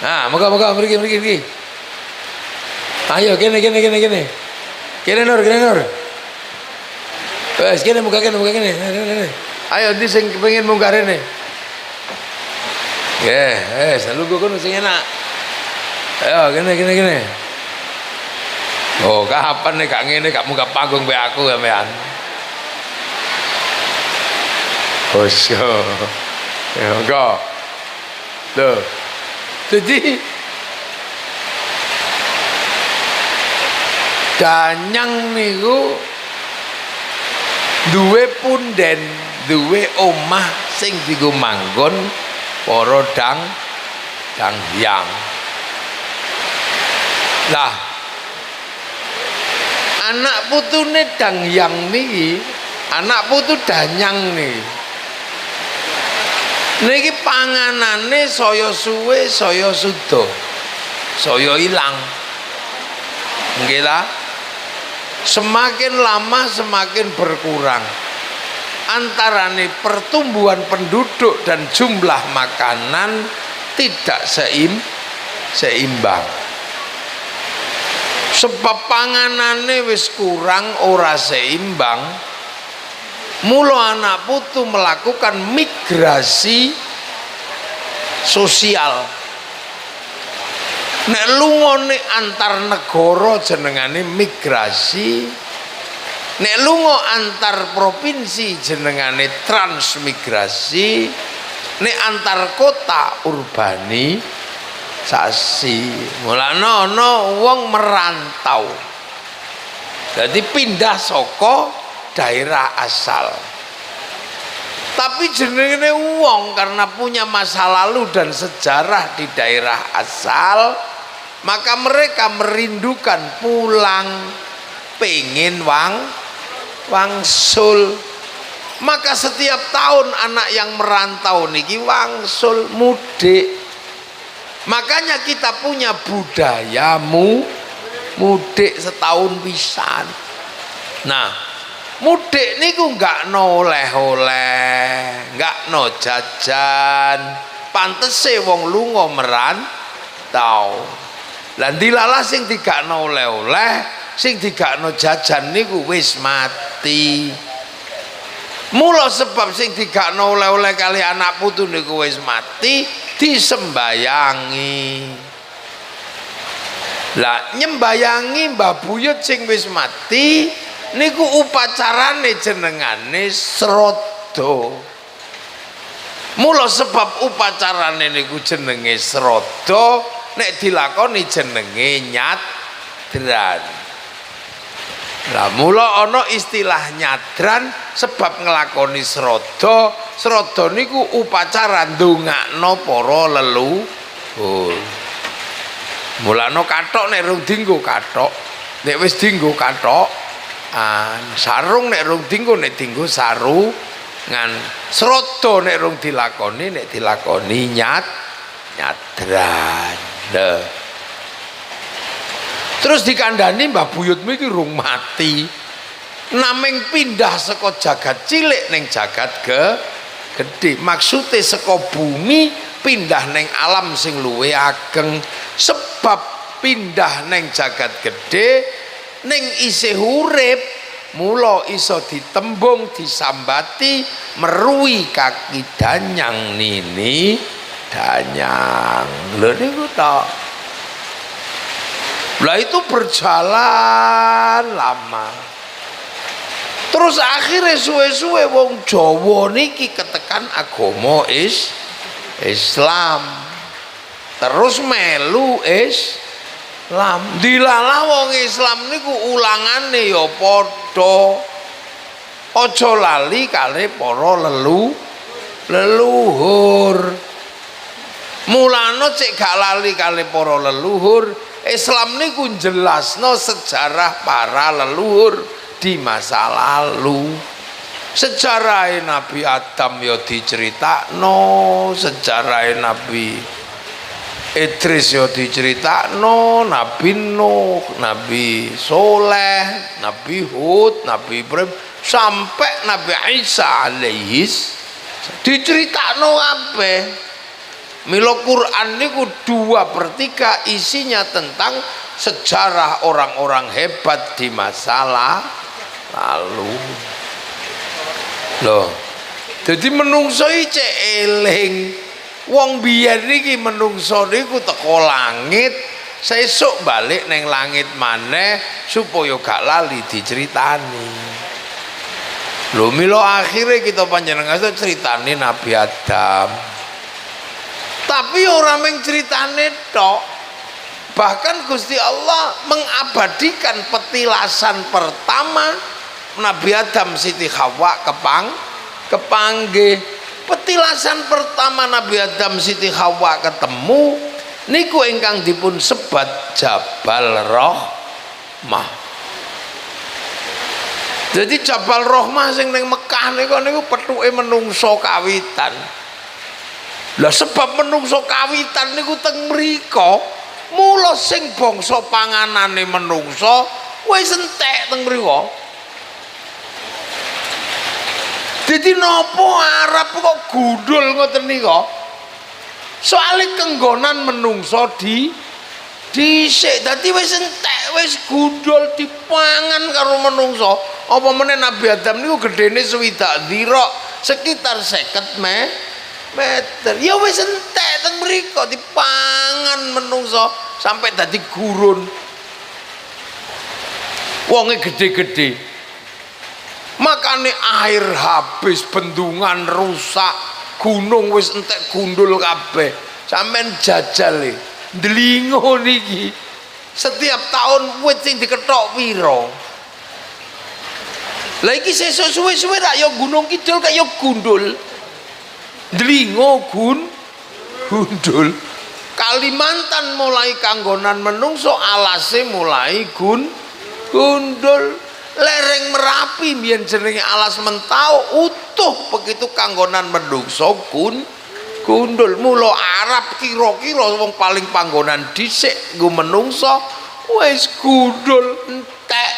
Nah, muka riki. Ayo gini. Kene Nur. Wes kene muka kene. Ayo ndi sing pengen muka rene. Selalu gue kan sing enak. Ayo gini. Oh, kapan nih gak ngene gak muka panggung be aku sampean. Bosyo. Ya enggak. Loh. Jadi danyang niku duwe punden, duwe omah sing dienggo manggon para dang hyang. Lah anak putune dang hyang niki, anak putu danyang niki panganane saya suwe saya suda saya ilang. Nggih lah. Semakin lama semakin berkurang antarane pertumbuhan penduduk dan jumlah makanan tidak seimbang. Sebab panganane wis kurang ora seimbang, mula anak putu melakukan migrasi sosial. Nek lungone antar negara jenengane migrasi, nek lunga antar provinsi jenengane transmigrasi, nek antar kota urbanisasi. Mulane ana wong merantau. Jadi pindah saka daerah asal. Tapi jenenge wong karena punya masa lalu dan sejarah di daerah asal, maka mereka merindukan pulang, pengen wangsul. Maka setiap tahun anak yang merantau niki wangsul mudik. Makanya kita punya budaya mudik setahun pisan. Nah, mudik niku enggak no oleh-oleh, enggak no jajan. Pantese wong lunga merantau. Lah dilalah sing digakno oleh-oleh, sing digakno jajan niku wis mati. Mula sebab sing digakno oleh-oleh kali anak putu niku wis mati, disembayangi. Lah nyembayangi Mbah Buyut sing wis mati niku upacarane jenengane srada. Mula sebab upacarane niku jenenge srada, nek dilakoni jenenge nyadran. Lah mula ana istilah nyadran sebab nglakoni srada. Srada niku upacara ndongakno para leluhur. Mulane kathok nek rung dienggo kathok, nek wis dienggo kathokan. Sarung nek rung dienggo nek dienggo sarungan. Srada nek rung dilakoni nek dilakoni nyadran. Terus dikandani Mbah Buyut iki rung mati. Nameng pindah saka jagat cilik ning jagat gede. Maksude saka bumi pindah ning alam sing luwih ageng. Sebab pindah ning jagat gede ning isih urip, mula iso ditembung disambati meruhi kaki danyang nini danyang. Lho niku to. Lah itu berjalan lama. Terus akhirnya suwe-suwe wong Jawa niki ketekan agama Islam. Terus melu Islam. Dilalah wong Islam niku ulangane ya padha. Aja lali kali para leluhur. Mulane cek gak lali kali para leluhur, Islam niku jelasno sejarah para leluhur di masa lalu. Sejarah Nabi Adam ya diceritakno, sejarah Nabi Idris yo diceritakno, Nabi Nuh, Nabi Soleh, Nabi Hud, Nabi Ibrahim sampai Nabi Isa alaihis diceritakno kabeh. Mila Quran niku 2/3 isinya tentang sejarah orang-orang hebat di masa lalu. Loh, jadi menungso iki eling. Wong biyen niki menungso niku teko langit, sesuk balik neng langit maneh supaya gak lali diceritani. Lho mila akhire kita panjenengan ceritani Nabi Adam. Tapi orang meng ceritane tok. Bahkan Gusti Allah mengabadikan petilasan pertama Nabi Adam Siti Hawa kepanggih. Petilasan pertama Nabi Adam Siti Hawa ketemu niku ingkang dipun sebat Jabal Rahmah. Jadi Jabal Rahmah sing ning Mekah niku pethuke menungso kawitan. Lah sebab menungso kawitan niku teng mriko, mula sing bangsa panganane menungso wis entek teng mriko. Jadi nopo Arab kok gundul ngoten nika? Soale kenggonan menungso dhisik dadi wis entek, wis gundul dipangan karo menungso. Apa meneh Nabi Adam niku gedene 60 dhira, sekitar 50 meter. Ya wis entek teng mriko dipangan menungso sampai dadi gurun. Wonge gede-gede. Makane air habis, bendungan rusak, gunung wis entek gundul kabeh. Sampeyan jajal Delingo niki. Setiap tahun wit sing diketok pira? Lah iki sesuk suwe-suwe rak ya Gunung Kidul kaya gundul. Delingo gundul. Kalimantan mulai kanggonan menungso alase mulai gundul. Lereng Merapi biyen jenenge alas Mentau utuh begitu kanggonan menungso gundul. Mula Arab kira-kira wong paling panggonan dhisik nggo menungso wis gundul entek.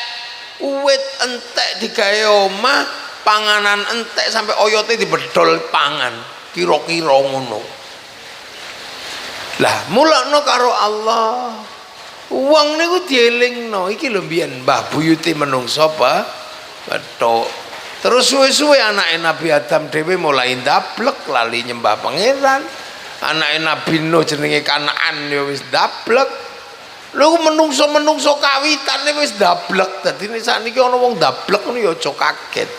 Uwit entek digawe omah, panganan entek sampai oyote dibedol pangan. Kira-kira ngono. Lah mulakno karo Allah. Wong niku dielingno iki lho mbiyen mbah buyute menungso apa? Betul. Terus suwe-suwe anake Nabi Adam dhewe mulai ndablek lali nyembah pangeran. Anake Nabi Nuh jenenge Kanaan ya wis ndablek. Lho menungso-menungso kawitane wis ndablek. Dadi nek sakniki ana wong ndablek ngono ya aja kaget.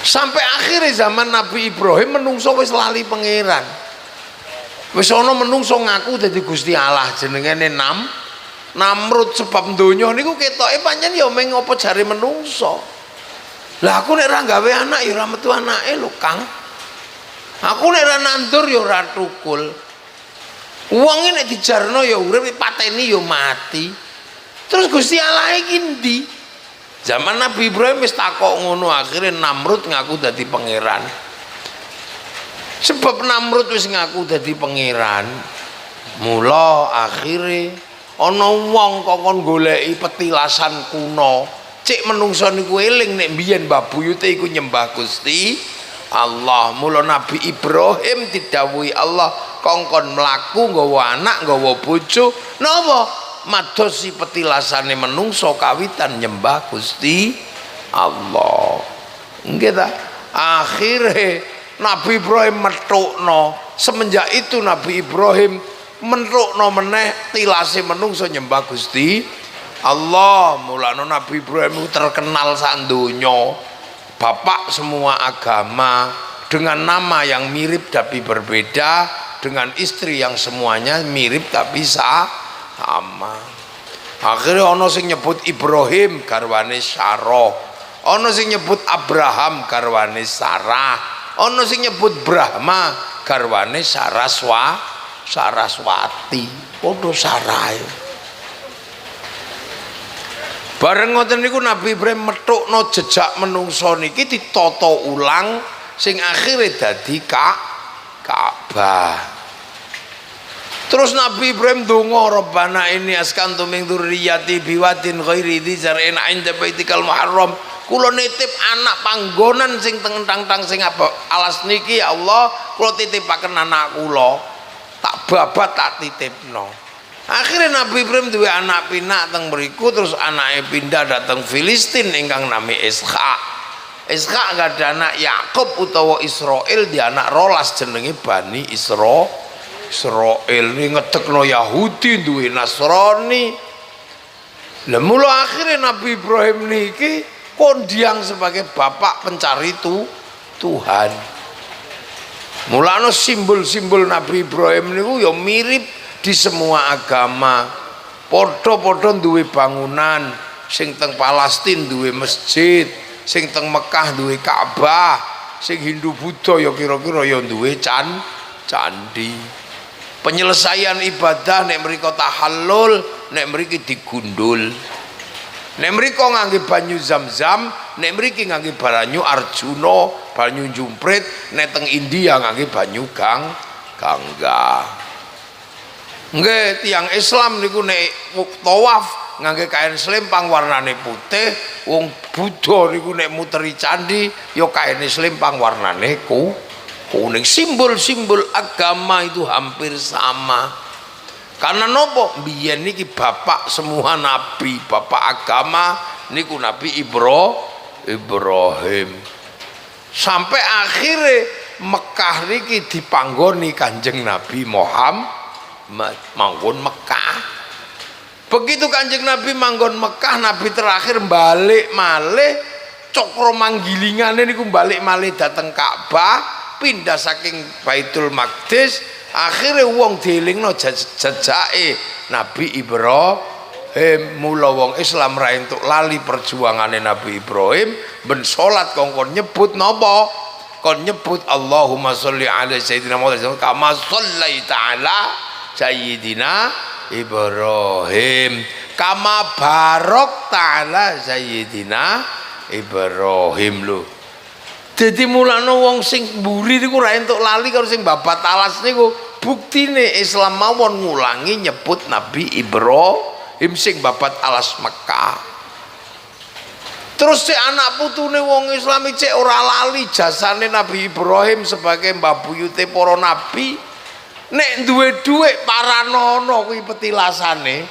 Sampai akhirnya zaman Nabi Ibrahim menungso wis lali pangeran. Wis ana menungso ngaku dadi Gusti Allah jenengane Namrud sebab donya niku ketoke pancen ya meng apa jare menungso. Lah aku nek ora gawe anak ya ora metu anake lho Kang. Aku nek ora nandur ya ora tukul. Wong nek dijarno ya urip pateni ya mati. Terus Gusti Allah iki ndi? Zaman Nabi Ibrahim wis takok ngono akhirnya Namrud ngaku dadi pangeran. Sebab Namrud wis ngaku dadi pangeran, mula akhire ana wong kongkon goleki petilasan kuno. Cek menungso niku eling nek biyen mbah buyute iku nyembah Gusti Allah. Mula Nabi Ibrahim didhawuhi Allah kongkon mlaku nggawa anak nggawa bojo napa madosi petilasane menungso kawitan nyembah Gusti Allah. Nggih ta? Akhire Nabi Ibrahim metukno, semenjak itu Nabi Ibrahim metukno meneh tilase menungso nyembah Gusti Allah. Mulane Nabi Ibrahim terkenal sak donya, bapak semua agama, dengan nama yang mirip tapi berbeda, dengan istri yang semuanya mirip tapi sama. Akhirnya ana sing nyebut Ibrahim garwane Sarah, ana sing nyebut Abraham garwane Sarah, ana sing nyebut Brahma garwane Saraswati. Padha sarae. Bareng ngoten niku Nabi Ibrahim metukno jejak menungso niki ditata ulang sing akhire dadi Ka'bah. Terus Nabi Ibrahim donga, Rabbana inni askantu min dzurriyyati biwadin ghairi dzi zar'in 'inda baitikal muharram. Kula nitip anak panggonan sing teng-tang sing alas niki ya Allah, kula titipaken anak kula. Tak babat tak titipno. Akhirnya Nabi Ibrahim duwe anak pinak teng mriku, terus anake pindah dateng Filistin ingkang nami Ishak. Ishak gak ada anak Yakub utawa Israel, dia anak rolas jenenge Bani Israel ini ngedekno Yahudi duwe Nasrani. Lah mula akhirnya Nabi Ibrahim niki kondiang sebagai bapak pencari Tuhan. Mulane simbol-simbol Nabi Ibrahim niku ya mirip di semua agama. Padha-padha duwe bangunan, sing teng Palestina duwe masjid, sing teng Mekah duwe Ka'bah, sing Hindu Buddha ya kira-kira ya duwe candi. Penyelesaian ibadah nek mriko tahallul, nek mriki digundul. Nek mriko ngangge banyu Zam-zam, nek mriki ngangge banyu Arjuna, banyu Jumprit, nek teng India ngangge banyu Gangga. Nggih, tiang Islam niku nek tawaf ngangge kain selempang warnane putih, wong Buddha niku nek muteri candi ya kain selempang warnane kuning. Simbol-simbol agama itu hampir sama. Karena nopo? Biyen niki bapak semua nabi, bapak agama niku Nabi Ibrahim. Sampai akhirnya Mekah niki dipanggoni Kanjeng Nabi Muhammad manggon Mekah. Begitu Kanjeng Nabi manggon Mekah, Nabi terakhir balik malih cokro manggilingane niku balik malih dateng Ka'bah, pindah saking Baitul Maqdis. Akhirnya wong dielingno jejake Nabi Ibrahim. Mula wong Islam ra entuk lali perjuangane Nabi Ibrahim, ben salat kongkon nyebut napa? Kon nyebut Allahumma sholli ala sayyidina Muhammad kama shallaita ala sayyidina Ibrahim kama barok ta'ala sayyidina Ibrahim lho. Jadi mulane wong sing mburi niku ra entuk lali karo sing babat alas niku buktine Islam mawon ngulangi nyebut Nabi Ibrahim sing babat alas Mekah. Terus si anak putune wong Islam cek ora lali jasane Nabi Ibrahim sebagai mbabuyute para nabi. Nek duwe dhuwit paranono kuwi petilasane.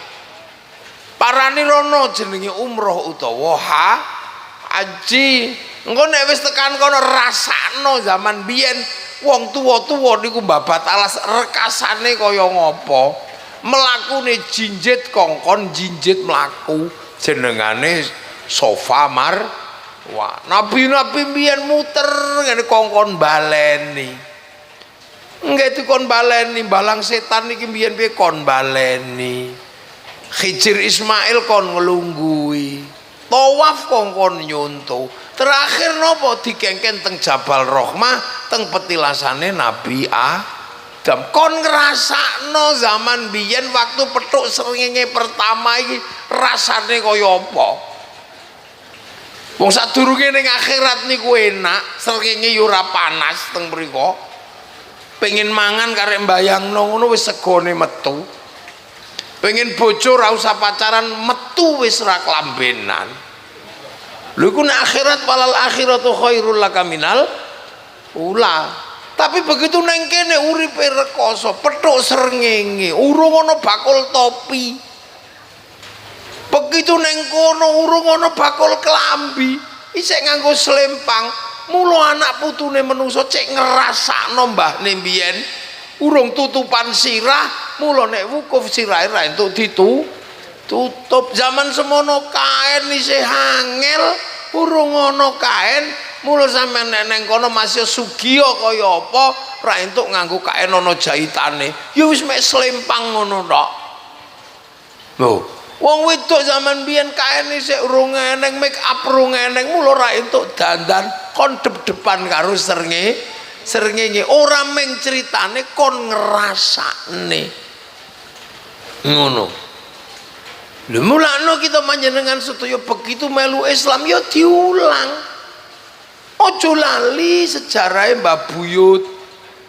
Parane rono jenenge umroh utawa haji. Engko nek wis tekan kono rasakno zaman biyen wong tuwa-tuwa niku babat alas rekasane kaya ngopo. Mlakune jinjit kongkon jinjit mlaku jenengane Safa Marwah. Nabi-nabi biyen muter ngene kongkon baleni. Nggih dikon baleni balang setan iki biyen piye kon baleni. Khidir Ismail kon nglunggui. Tawaf kongkon nyuntu. Terakhir nopo dikengken teng Jabal Rahmah teng petilasane Nabi Adam. Kon ngrasakno zaman biyen waktu petuk srengenge pertama iki rasane kaya apa? Wong sadurunge ning akhirat niku enak, srengenge yo ora panas teng mriko. Pengen mangan karek mbayangno ngono wis segone metu. Pengen bojo ora usah pacaran metu wis ra klambenan. Lho iku nek akhirat walal akhiratu khairul laka minal ula. Tapi begitu neng kene uripe rekoso, petuk srengenge, urung ana bakul topi. Begitu neng kono urung ana bakul klambi, isih nganggo selempang. Mula anak putune menungso cek ngrasakno mbahne mbiyen urung tutupan sirah, mula nek wukuf sirahe ra entuk tutup. Zaman semono kain isih angel, urung ana kain, mula sampean nek neng kono masih sugiya kaya apa ra entuk nganggo kain ana jahitane. Ya wis mek selempang ngono tok. Lho, wong wedok zaman biyen kain isih urung eneng, make up urung eneng, mula ra entuk dandan kon dep-depan karo srengenge ora mung critane kon ngrasakne ngono. Lha mulane kita panjenengan sedaya begitu melu Islam ya diulang. Ojo lali sejarahe Mbah Buyut.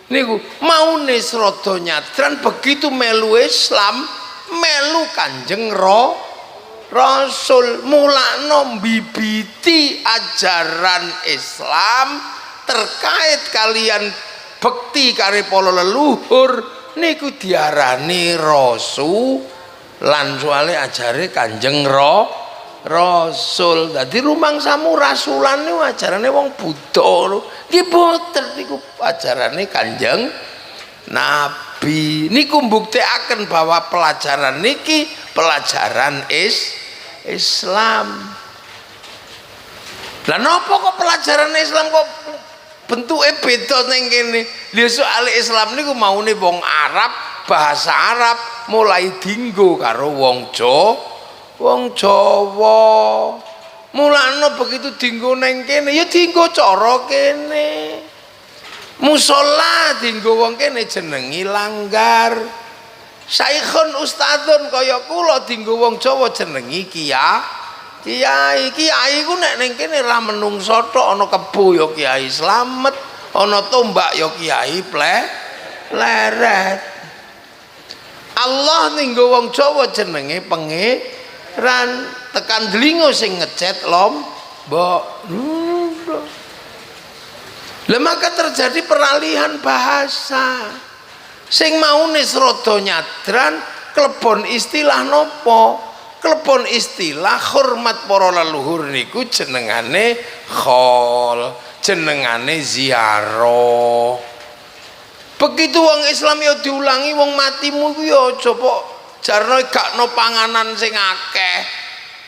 niku maune srada nyadran begitu melu Islam melu Kanjeng Rasul mulakno bibiti ajaran Islam terkait kalian bekti karo para leluhur niku diarani rasul lan soale ajare Kanjeng Rasul. Dadi rumangsamu rasulan niku ajarane wong Buddha nggih boten niku ajarane Kanjeng Nabi. Niku mbuktekaken bahwa pelajaran niki pelajaran Islam. Lah napa kok pelajaran Islam kok bentuke beda ning kene? Lha soal Islam niku maune wong Arab, bahasa Arab mulai dinggo karo wong Jawa. Mulane begitu dinggo ning kene ya dinggo cara kene. Musola dinggo wong kene jenengi langgar. Saikhun ustadzun kaya kula dinggo wong Jawa jenengi kiai ku nek ning kene ra menungso tok ana kebo ya Kiai Slamet, ana tombak ya Kiai Pleret. Allah ninggo wong Jawa jenenge pangeran, tekan delingo sing ngecet lombok. Lah maka terjadi peralihan bahasa. Sing maune srada nyadran klebon istilah nopo? Klebon istilah hormat para leluhur niku jenengane khol, jenengane ziarah. Begitu wong Islam ya diulangi wong matimu ku ya aja kok jarno gakno panganan sing akeh.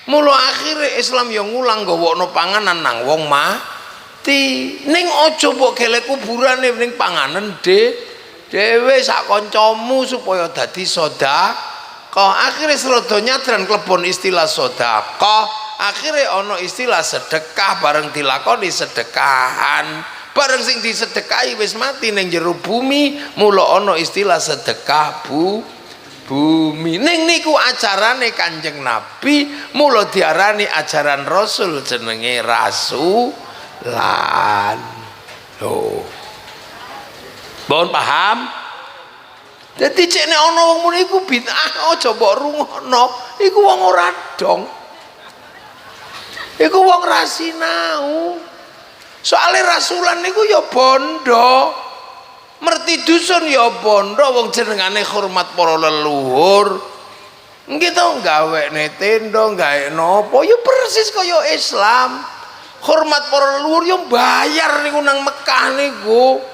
Mula akhire Islam ya ngulang gawokno panganan nang wong mati. Ning aja mbok gelek kuburane ning panganan dhewe sak kancamu supaya dadi sedekah. Akhire srada nyadran klebon istilah sedekah, akhire ana istilah sedekah bareng dilakoni sedekahan. Bareng sing disedekahi wis mati ning jero bumi, mula ana istilah sedekah bumi. Ning niku ajarane Kanjeng Nabi, mula diarani ajaran Rasul jenenge rasulan. Lho. Mohon paham? Dadi cek nek ana wong muni iku bid'ah aja mbok rungokno. Iku wong ora dong. Iku wong ra sinau. Soale rasulan niku ya bondo. Merti dusun ya bondo wong jenengane hormat para leluhur. Nggih to gawene tenda, gawe napa ya persis kaya Islam. Hormat para leluhur ya bayar niku nang Mekah niku.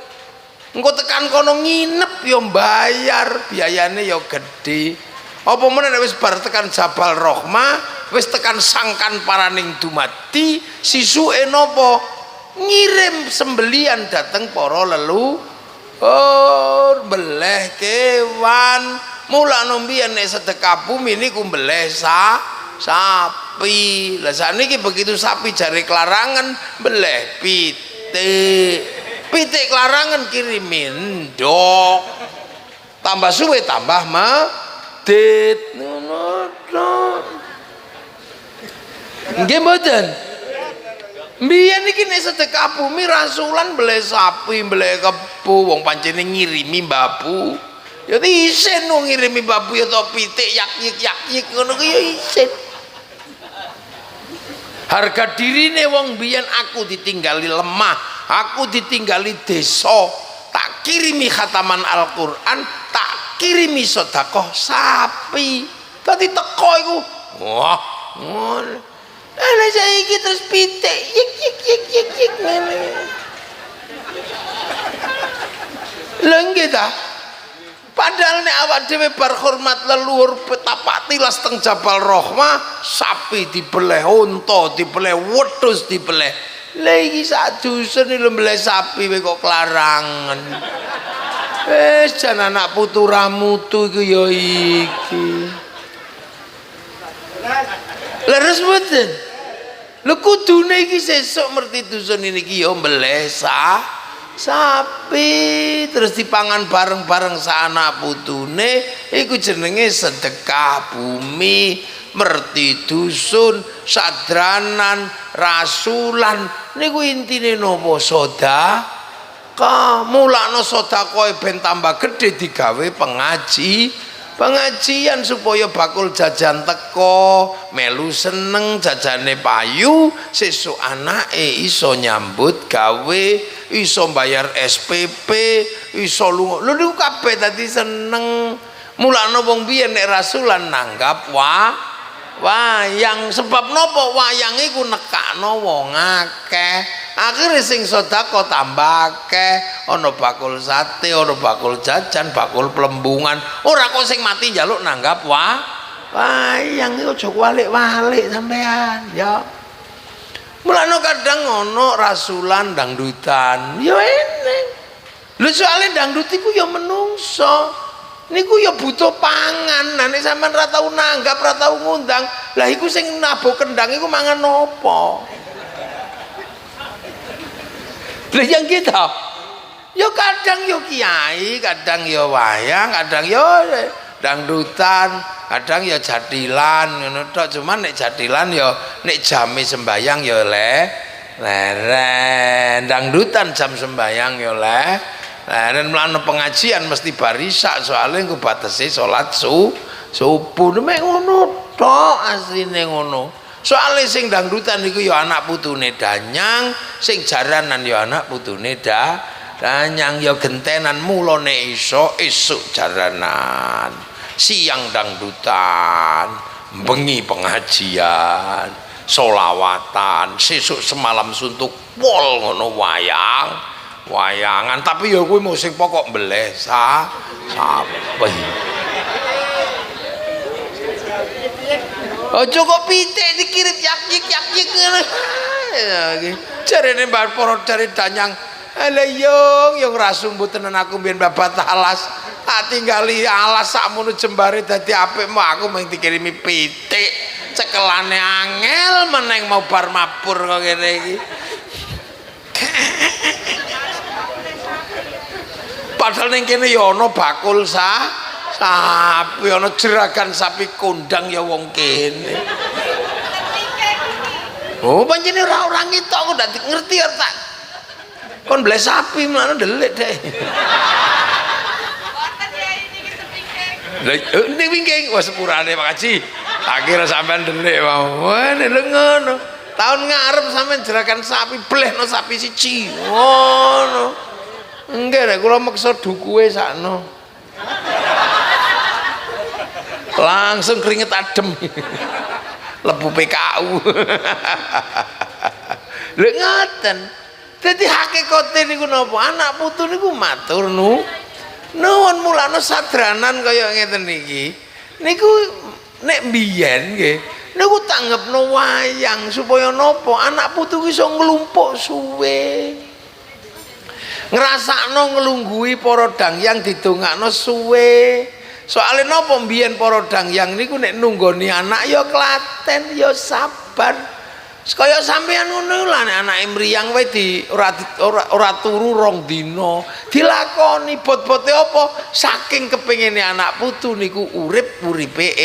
Engko tekan kono nginep ya bayar, biayane ya gede. Apa meneh nek wis bar tekan Jabal Rahmah, wis tekan sangkan paraning dumati, sisuke napa? Ngirim sembelian dateng para leluhur, beleh kewan. Mulane mbiyen nek sedekah bumi niku mbeleh sapi. Lah sakniki begitu sapi jare klarangan, beleh pitik. Pitik klarangan kirimin dok, tambah suwe tambah medit ngono tok. Nggih mboten? Mbiyen iki nek sedekah bumi rasulan mbeleh sapi, mbeleh kebo, wong pancene ngirimi mbabu. Ya isin wong ngirimi mbabu ya to pitik yak-yik ngono ku ya isin. Harga dirine wong biyen aku ditinggali lemah, aku ditinggali desa, tak kirimi khataman Al-Qur'an, tak kirimi sedekah sapi. Dadi teko iku. Wah, ngono. Lah saiki terus pitik yik ngene. Lha nggih ta? Padahal nek awak dhewe bar hormat leluhur betapa tilas teng Jabal Rahmah, sapi dibeleh, unta dibeleh, wedhus dibeleh. Lah iki sak dusun lho mbeleh sapi kowe kok klarangan. Wis jan anak putu ramutu iku ya iki. Leres mboten? Lho kudune iki sesuk merti dusun iki ya mbeleh sapi terus dipangan bareng-bareng sanak putune iku jenenge sedekah bumi. Merti dusun sadranan rasulan niku intine napa mulakno sedekah ben tambah gede digawe pengajian supaya bakul jajan teko melu seneng jajane payu sesuk anake iso nyambut gawe iso bayar SPP iso lunga lho niku kabeh dadi seneng mulane wong biyen nek rasulan nanggap wayang sebab nopo wayang iku nekakno wong akeh akhirnya sing sedekah tambah akeh ana bakul sate ana bakul jajan bakul plembungan ora kok sing mati njaluk nanggap wayang iku aja walik-walik sampean ya mulane kadang ana rasulan dangdutan ya eneng lho soalé dangdut iku ya menungso niku ya butuh pangan nek sampean ra tau nanggap ra tau ngundang lah iku sing nabuh kendang iku mangan opo lah yang kita ya kadang ya kiai kadang ya wayang kadang ya dangdutan kadang ya jadilan ngono tok cuman nek jadilan ya nek jame sembayang ya leren dangdutan jam sembayang ya dan melana pengajian mesti barisak soalnya aku batasi sholat subuh mek ngono tok asline ngono soalnya sing dangdutan itu ya anak putune danyang sing jaranan ya anak putune danyang ya gentenan mulane iso esuk jaranan siang dangdutan bengi pengajian solawatan sesuk semalam suntuk pol ngono wayangan tapi ya kuwi musik pokok mbeleh sapi ojo kok pitik dikirim yak-yik ngono jarene mbak para dari danyang ala yung rasung mboten aku mbiyen babat alas tinggali alas sakmono jembare dadi apik mau aku mung dikirimi pitik cekelane angel meneng mau bar mabur kok ngene iki padahal ning kene ya ana bakul sapi ana jeragan sapi kondang ya wong kene oh pancene ora ngitok kok ndak ngerti ya tak kon bleh sapi mana delik deh ini wingking wah sepurane Pak Haji akhirnya sampean delik wah ini ngono tahun ngarep sampean jeragan sapi blehno sapi siji ngono enggak deh kula maksa dukuhe sakno langsung keringet adem lebu PKU lho ngoten dadi hakikate niku napa anak putu niku matur nuwun mulane sadranan kaya ngeten iki niku nek mbiyen nggih niku tanggepno wayang supaya napa anak putu iso nglumpuk suwe ngrasakno nglungguhi para dangyang didongakno suwe soalnya napa mbiyen para dangyang niku nek nunggoni anak ya klaten ya sabar kaya sampean ngono lho nek anake mriyang wae ora turu 2 dina dilakoni bot-bote apa saking kepengine anak putu niku uripe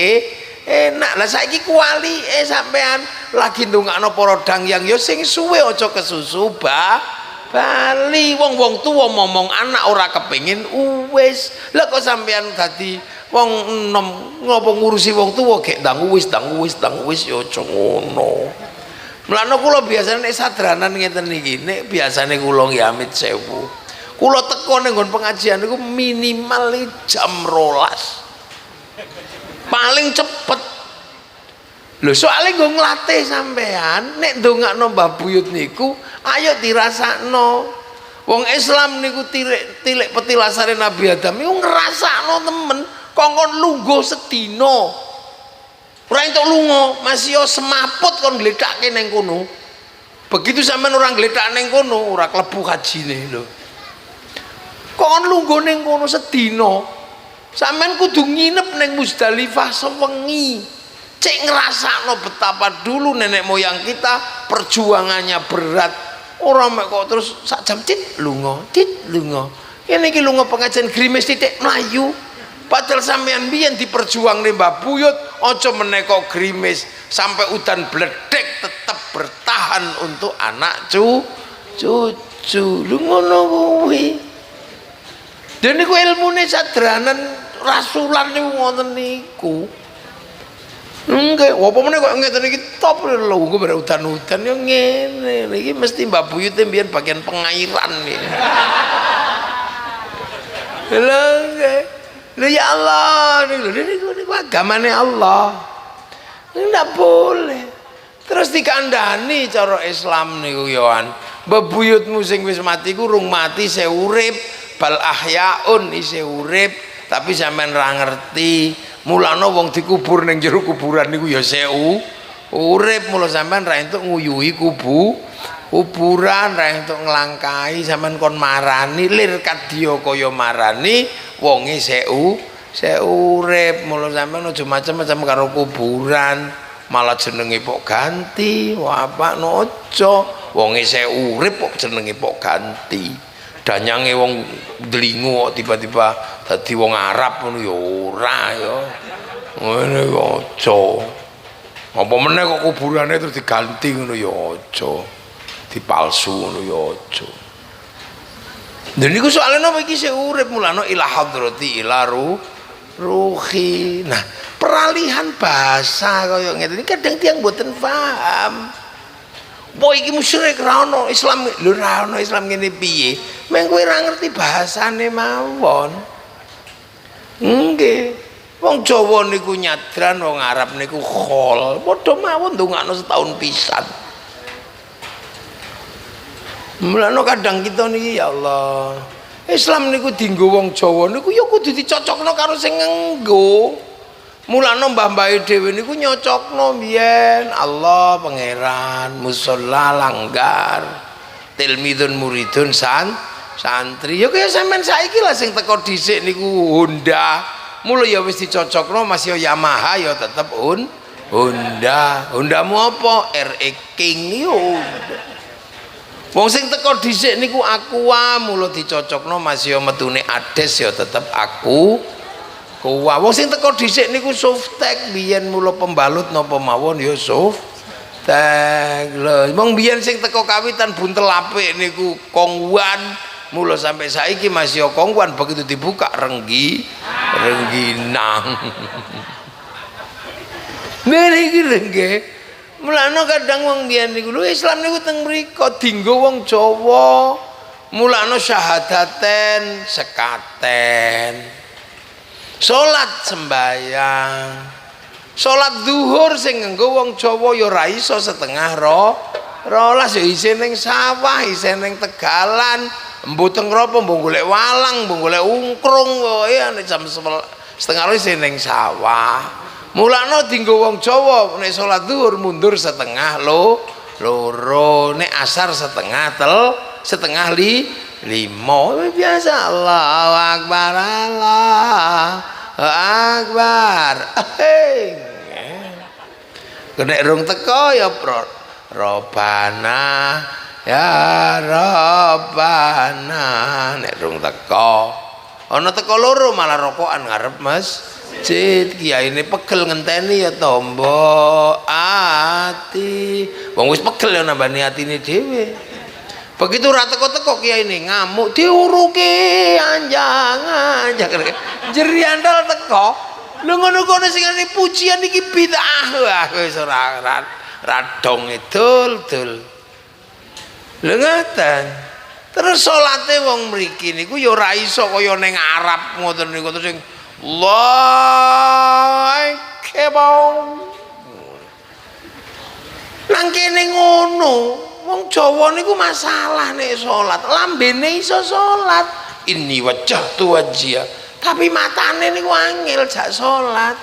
enak lah saiki kualike sampean lagi ndongakno para dangyang ya sing suwe aja kesusu bali wong tuwa momong anak ora kepengin wis lha kok sampean dadi wong enom ngopo ngurusi wong tuwa gek ndang wis ya aja ngono mulane kula biasane nek sadranan ngeten iki nek biasane kula nggih amit sewu kula teko ning nggon pengajian niku minimal jam 12 paling cepet lho soalnya gue nglatih sampean nek ndongakno Mbah Buyut niku ayo dirasakno wong Islam niku tilik petilasare Nabi Adam niku ngrasakno temen kongkon lungguh sedina ora entuk lunga masih yo semaput kon gledhakke ning kono begitu sampean orang gledhak ning kono ora klebu hajine lho kon lungguh ning kono sedina sampean kudu nginep ning Musdalifah sewengi cek ngerasakno betapa dulu nenek moyang kita perjuangannya berat orang mek kok terus sak jam tit lunga kene iki lunga pengajian grimis titik mlayu padahal sampean biyen diperjuang nih Mbah Buyut aja meneko grimis sampai udan bledek tetap bertahan untuk anak cucu lu ngono kuwi. Dan niku ilmune sadranan rasulan niku ngoten niku. Nggih, apa meneh kok ngeten iki top lho, engko bare udan-udan yo ngene. Iki mesti Mbak Buyut mbiyen bagian pengairan iki. Lho nggih. Lho ya Allah, niku agamane Allah. Ndak boleh. Terus dikandani cara Islam niku yoan. Bebuyutmu sing wis mati ku rung mati isih urip, bal ahyaun isih urip, tapi sampean ra ngerti. Mulane wong dikubur ning jero kuburan niku ya seu urip, mula sampean ra entuk nguyuhi kuburan, ra entuk nglangkahi, sampean kon marani lir kadya kaya marani wonge seu urip. Mula sampean aja macam-macam karo kuburan, malah jenenge pok ganti. Wah apa nojo wonge seu urip kok jenenge pok ganti. Danyange wong delingu kok tiba-tiba dadi wong Arab ngono ya ora ya. Ngene kok aja. Apa meneh kok kuburane terus diganti ngono ya aja. Dipalsu ngono ya aja. Lha niku soalnya napa iki sik urip mulane ila hadrati ila ruhi. Nah, peralihan bahasa kaya ngene iki kadang tiyang mboten paham. Boy iki musyrik ra ono Islam, lho ra ono Islam ngene piye? Meng kowe ra ngerti bahasane mawon. Nggih. Wong Jawa niku nyadran, wong Arab niku khol. Padha mawon ndongakno setahun pisan. Mulane kadang kita niki ya Allah. Islam niku dienggo wong Jawa niku ya kudu dicocokno karo sing ngenggo. Mulane mbah-mbahe dhewe niku nyocokno mbiyen Allah pangeran musalla langgar tilmidun muridun santri ya kaya sampean saiki lah sing teko dhisik niku Honda mula ya wis dicocokno Mas ya Yamaha ya tetep Hondamu apa RE King yo wong sing teko dhisik niku Aqua mula dicocokno Mas ya metune Ades ya tetep aku kuwa wong sing teko dhisik niku Softtek biyen mula pembalut napa mawon ya Softtek lho wong biyen sing teko kawitan buntel apik niku Kongwan mula sampai saiki masih Kongwan begitu dibuka rengginang niki nggih mulane kadang wong biyen niku lho Islam niku teng mriku dienggo wong Jawa mulane syahadaten sekaten salat sembayang salat zuhur sing nganggo wong Jawa ya ora iso setengah rolas ya isih ning sawah isih ning tegalan embu teng ropo mbok golek walang mbok golek ungkrung wae nek jam 11:30 isih ning sawah mulane dienggo wong Jawa nek salat zuhur mundur setengah loro nek asar setengah lima biasa Allahu Akbar Allahu Akbar nek rung teko ya Robana ya Robana nek rung teko ana teko loro malah rokokan ngarep masjid kiyaine pegel ngenteni ya tombo ati wong wis pegel ya nambani atine dhewe. Begitu ra teko-teko kiai ini ngamuk diuruki anjang jeriandal teko lho ngono-ngono sing ngene pujian iki bid'ah wah wis ora radong dul lho ngaten terus salate wong mriki niku ya ora iso kaya ning Arab ngoten niku terus sing Allahu Akbar nang kene ngono wong Jawa niku masalah nek salat lambene iso salat inni wajjahtu wajhiya tapi matane niku angel jak salat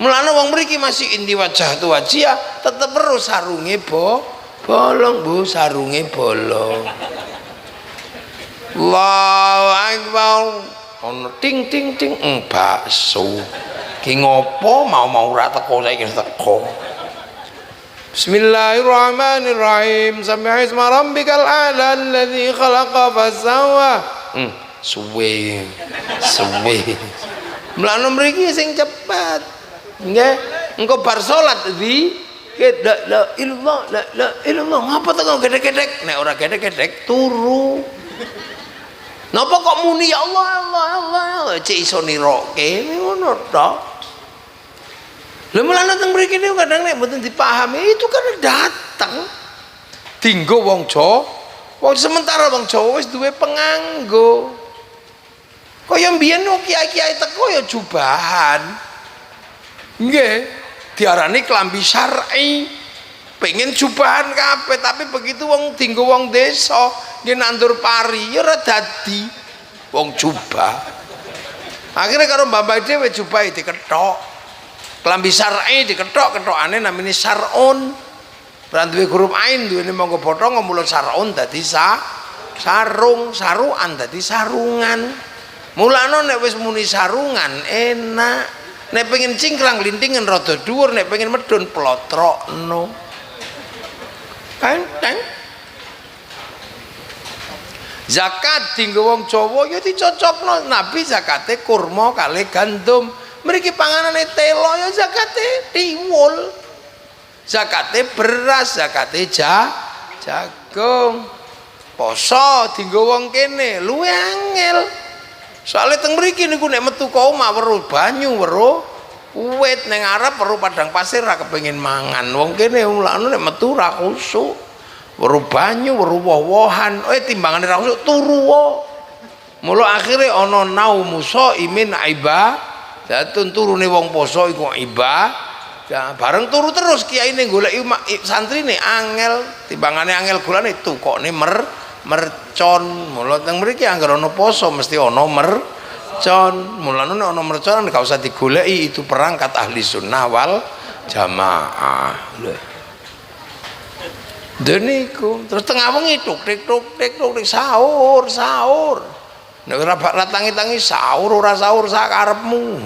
mulane wong mriki masih inni wajjahtu wajhiya tetep terus sarunge bolong Bu sarunge bolong Allahu Akbar ono ting ting ting bakso ki ngopo mau ra teko saiki teko Bismillahirrahmanirrahim. Sampai isma rabbikal a'la alladzi khalaqa fasawwa. Suwe. Mlane mriki sing cepet. Nggih, engko bar salat La ilallah ngapa to kok gedek-gedek nek ora gedek-gedek turu. Napa kok muni ya Allah Allah Allah cek iso niroke ngono tok. Lha mulane teng mriki niku kadang nek mboten dipahami itu kan datang dinggo wong Jawa. Wong sementara wong Jawa wis duwe penganggo. Kaya mbiyen kiai-kiai teko ya jubahan. Nggih, diarani klambi syar'i. Pengen jubahan kabeh tapi begitu wong dinggo wong desa nggih nandur pari ya ora dadi wong jubah. Akhirnya karo mbah-mbah dhewe jubah dikethok. Klambi syar'i dikethok, kethokane namine sarun. Ora duwe huruf ain duwene mangga bothong mula sarun dadi sarung, saruan dadi sarungan. Mulane nek wis muni sarungan enak. Nek pengen cingkrang lintingan rada dhuwur, nek pengen medun plotrokno. Enteng. Zakat dinggo wong Jawa ya dicocokno. Nabi zakate kurma kali gandum. Mriki panganane telo ya zakate tiwul. Zakate beras, zakate jagung. Poso dinggo wong kene luwe angel. Soale teng mriki niku nek metu ka omah weruh banyu, weruh uwit ning Arab weruh padang pasir ra kepengin mangan. Wong kene mulane nek metu ra kusuk. Weruh banyu, weruh woh-wohan. Timbangane ra kusuk turu wae. Mula akhire ana naumusa imin ibadatun turune wong poso iku ibadah. Bareng turu terus kiyaine goleki santrine angel, timbangane angel golane tukokne mercon. Mula teng mriki anggere ana poso mesti ana mercon. Mulane nek ana mercon gak usah digoleki, itu perangkat ahli sunnah wal jamaah. Deniku terus tengah wengi tuk-tik sahur. Nek ora tangi-tangi sahur ora sahur sak karepmu.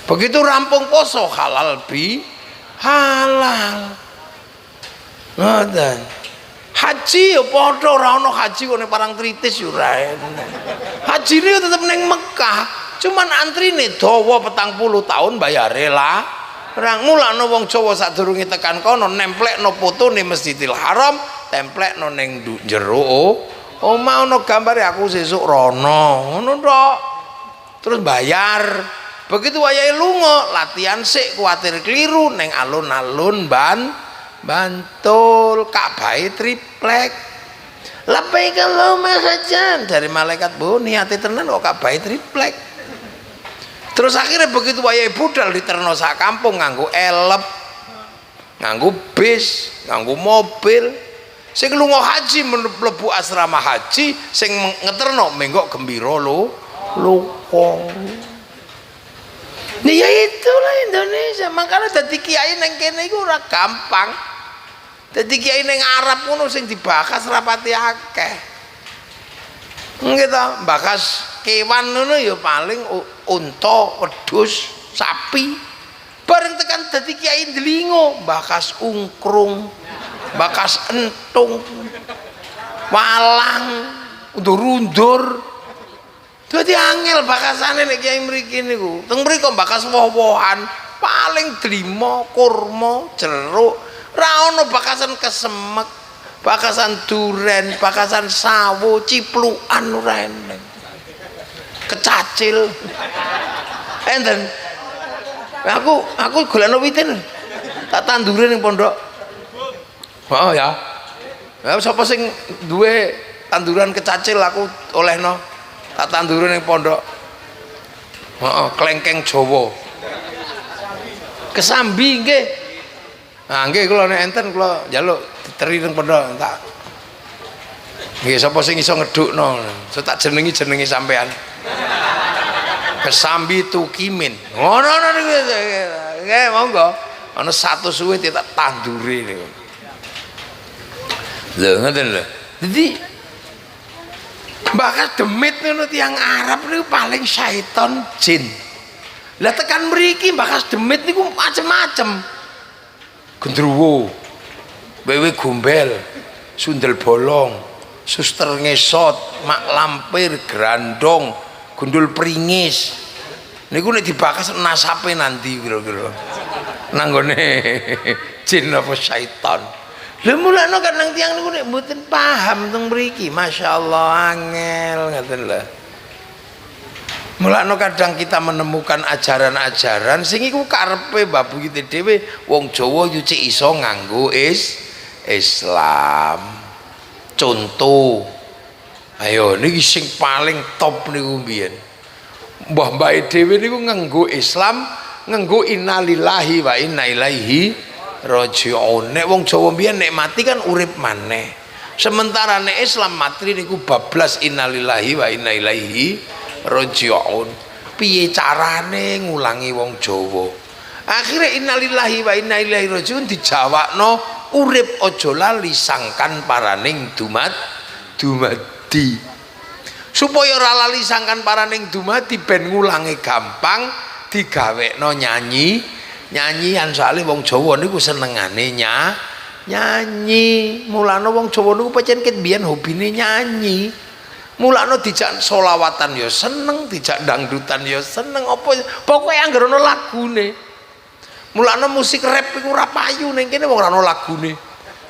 Begitu rampung poso halal halal. Ngoten. Haji ya padha ora ana haji kok ning Parangtritis yo ora enak. Hajine tetep ning Mekah, cuman antrine dawa 40 tahun bayare lah. Rang mulane wong Jawa sadurunge tekan kono nemplekno fotone Masjidil Haram, templekno ning jero omah ana gambare aku sesuk rono. Ngono tok. Terus bayar. Begitu wayahe lunga, latihan sik kuwatir keliru ning alun-alun Bantul Ka'bahe triplek. Labbaik Allahumma hajjan dari malaikat bu niate tenan kok Ka'bahe triplek. Terus akhirnya begitu wayahe budal diterno sak kampung nganggo elep, nganggo bis, nganggo mobil. Sing lunga haji mlebu asrama haji sing ngeterno menggok gembira lukong. Nah ya itulah Indonesia. Makanya dadi kiai neng kene iku ora gampang. Dadi kiai neng Arab ngono sing dibakas rapati akeh. Nggih ta, bakas kewan ngono ya paling unta, wedhus, sapi. Bareng tekan dadi kiai Delingo, bakas ungkrung, bakas entung, walang, undur-undur. Dadi angel bakasane nek kiai mriki niku. Teng mriko bakas woh-wohan, paling drima, kurma, jeruk. Ra ono bakasan kesemek, bakasan duren, bakasan sawo, ciplukan ora eneng. Kecacil. Enten. Aku golekno witin. Tak tandure ning pondok. Oh ya. Ya sapa sing duwe tanduran kecacil aku olehno. Tak tandure ning pondok. Heeh, klengkeng Jawa. Kesambi nggih. Nah, nggih kula nek enten kula njaluk diteri ning pondok tak. Nggih sapa sing iso ngedukno. So tak jenengi sampean. Kesambi Tukimin. Ngono niku. Nggih monggo. Ana satu suwe tak tandure niku. Lho ngoten lho. Dadi bakas demit ngono tiyang Arab niku paling syaiton jin. Lah tekan mriki bakas demit niku macem-macem. Gendruwo, wewe gombel, sundel bolong, suster ngesot, mak lampir, grandong, gundul pringis. Niku nek dibakas nasape nanti kira-kira. nanggone jin apa syaitan. Lha mulane kadang tiyang niku nek mboten paham teng mriki, masyaallah angel ngoten lho. Mulane kadang kita menemukan ajaran-ajaran sing iku karepe babu kita dhewe wong Jawa yo cek iso nganggo Islam. Contoh, ayo niki sing paling top niku mbiyen. Mbah-mbah dhewe niku nganggo Islam, nganggo innalillahi wa inna ilaihi raji'un. Nek wong Jawa mbiyen nek mati kan urip maneh. Sementara nek Islam mati niku bablas innalillahi wa inna ilaihi raji'un. Piye carane ngulangi wong Jawa? Akhire innalillahi wa inna ilaihi raji'un dijawabno urip aja lali sangkan paraning dumadi. Supaya ora lali sangkan paraning dumadi ben ngulangi gampang digawekno nyanyian soalnya wong Jawa niku senengane nyanyi. Mulane wong Jawa niku pancen ket biyen hobine nyanyi. Mulane dijak solawatan ya seneng, dijak dangdutan ya seneng, apa pokoke anggere ana lagune. Mulane musik rap iku ora payu ning kene wong ora ana lagune.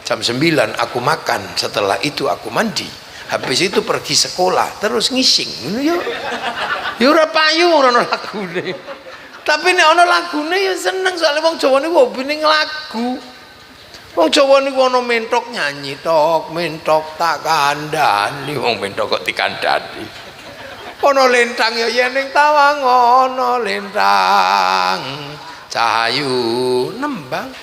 Jam 9 aku makan, setelah itu aku mandi. Habis itu pergi sekolah, terus ngising. Ngono ya. Ya ora payu ora ana lagune. Tapi nek ana lagune ya seneng soalnya wong Jawa niku hobine lagu. Wong Jawa niku ana mentok nyanyi tok, mentok tak kandhani, wong mentok kok dikandhani. Ana lentang ya yen ning tawang ana lentang. Cahayu nembang.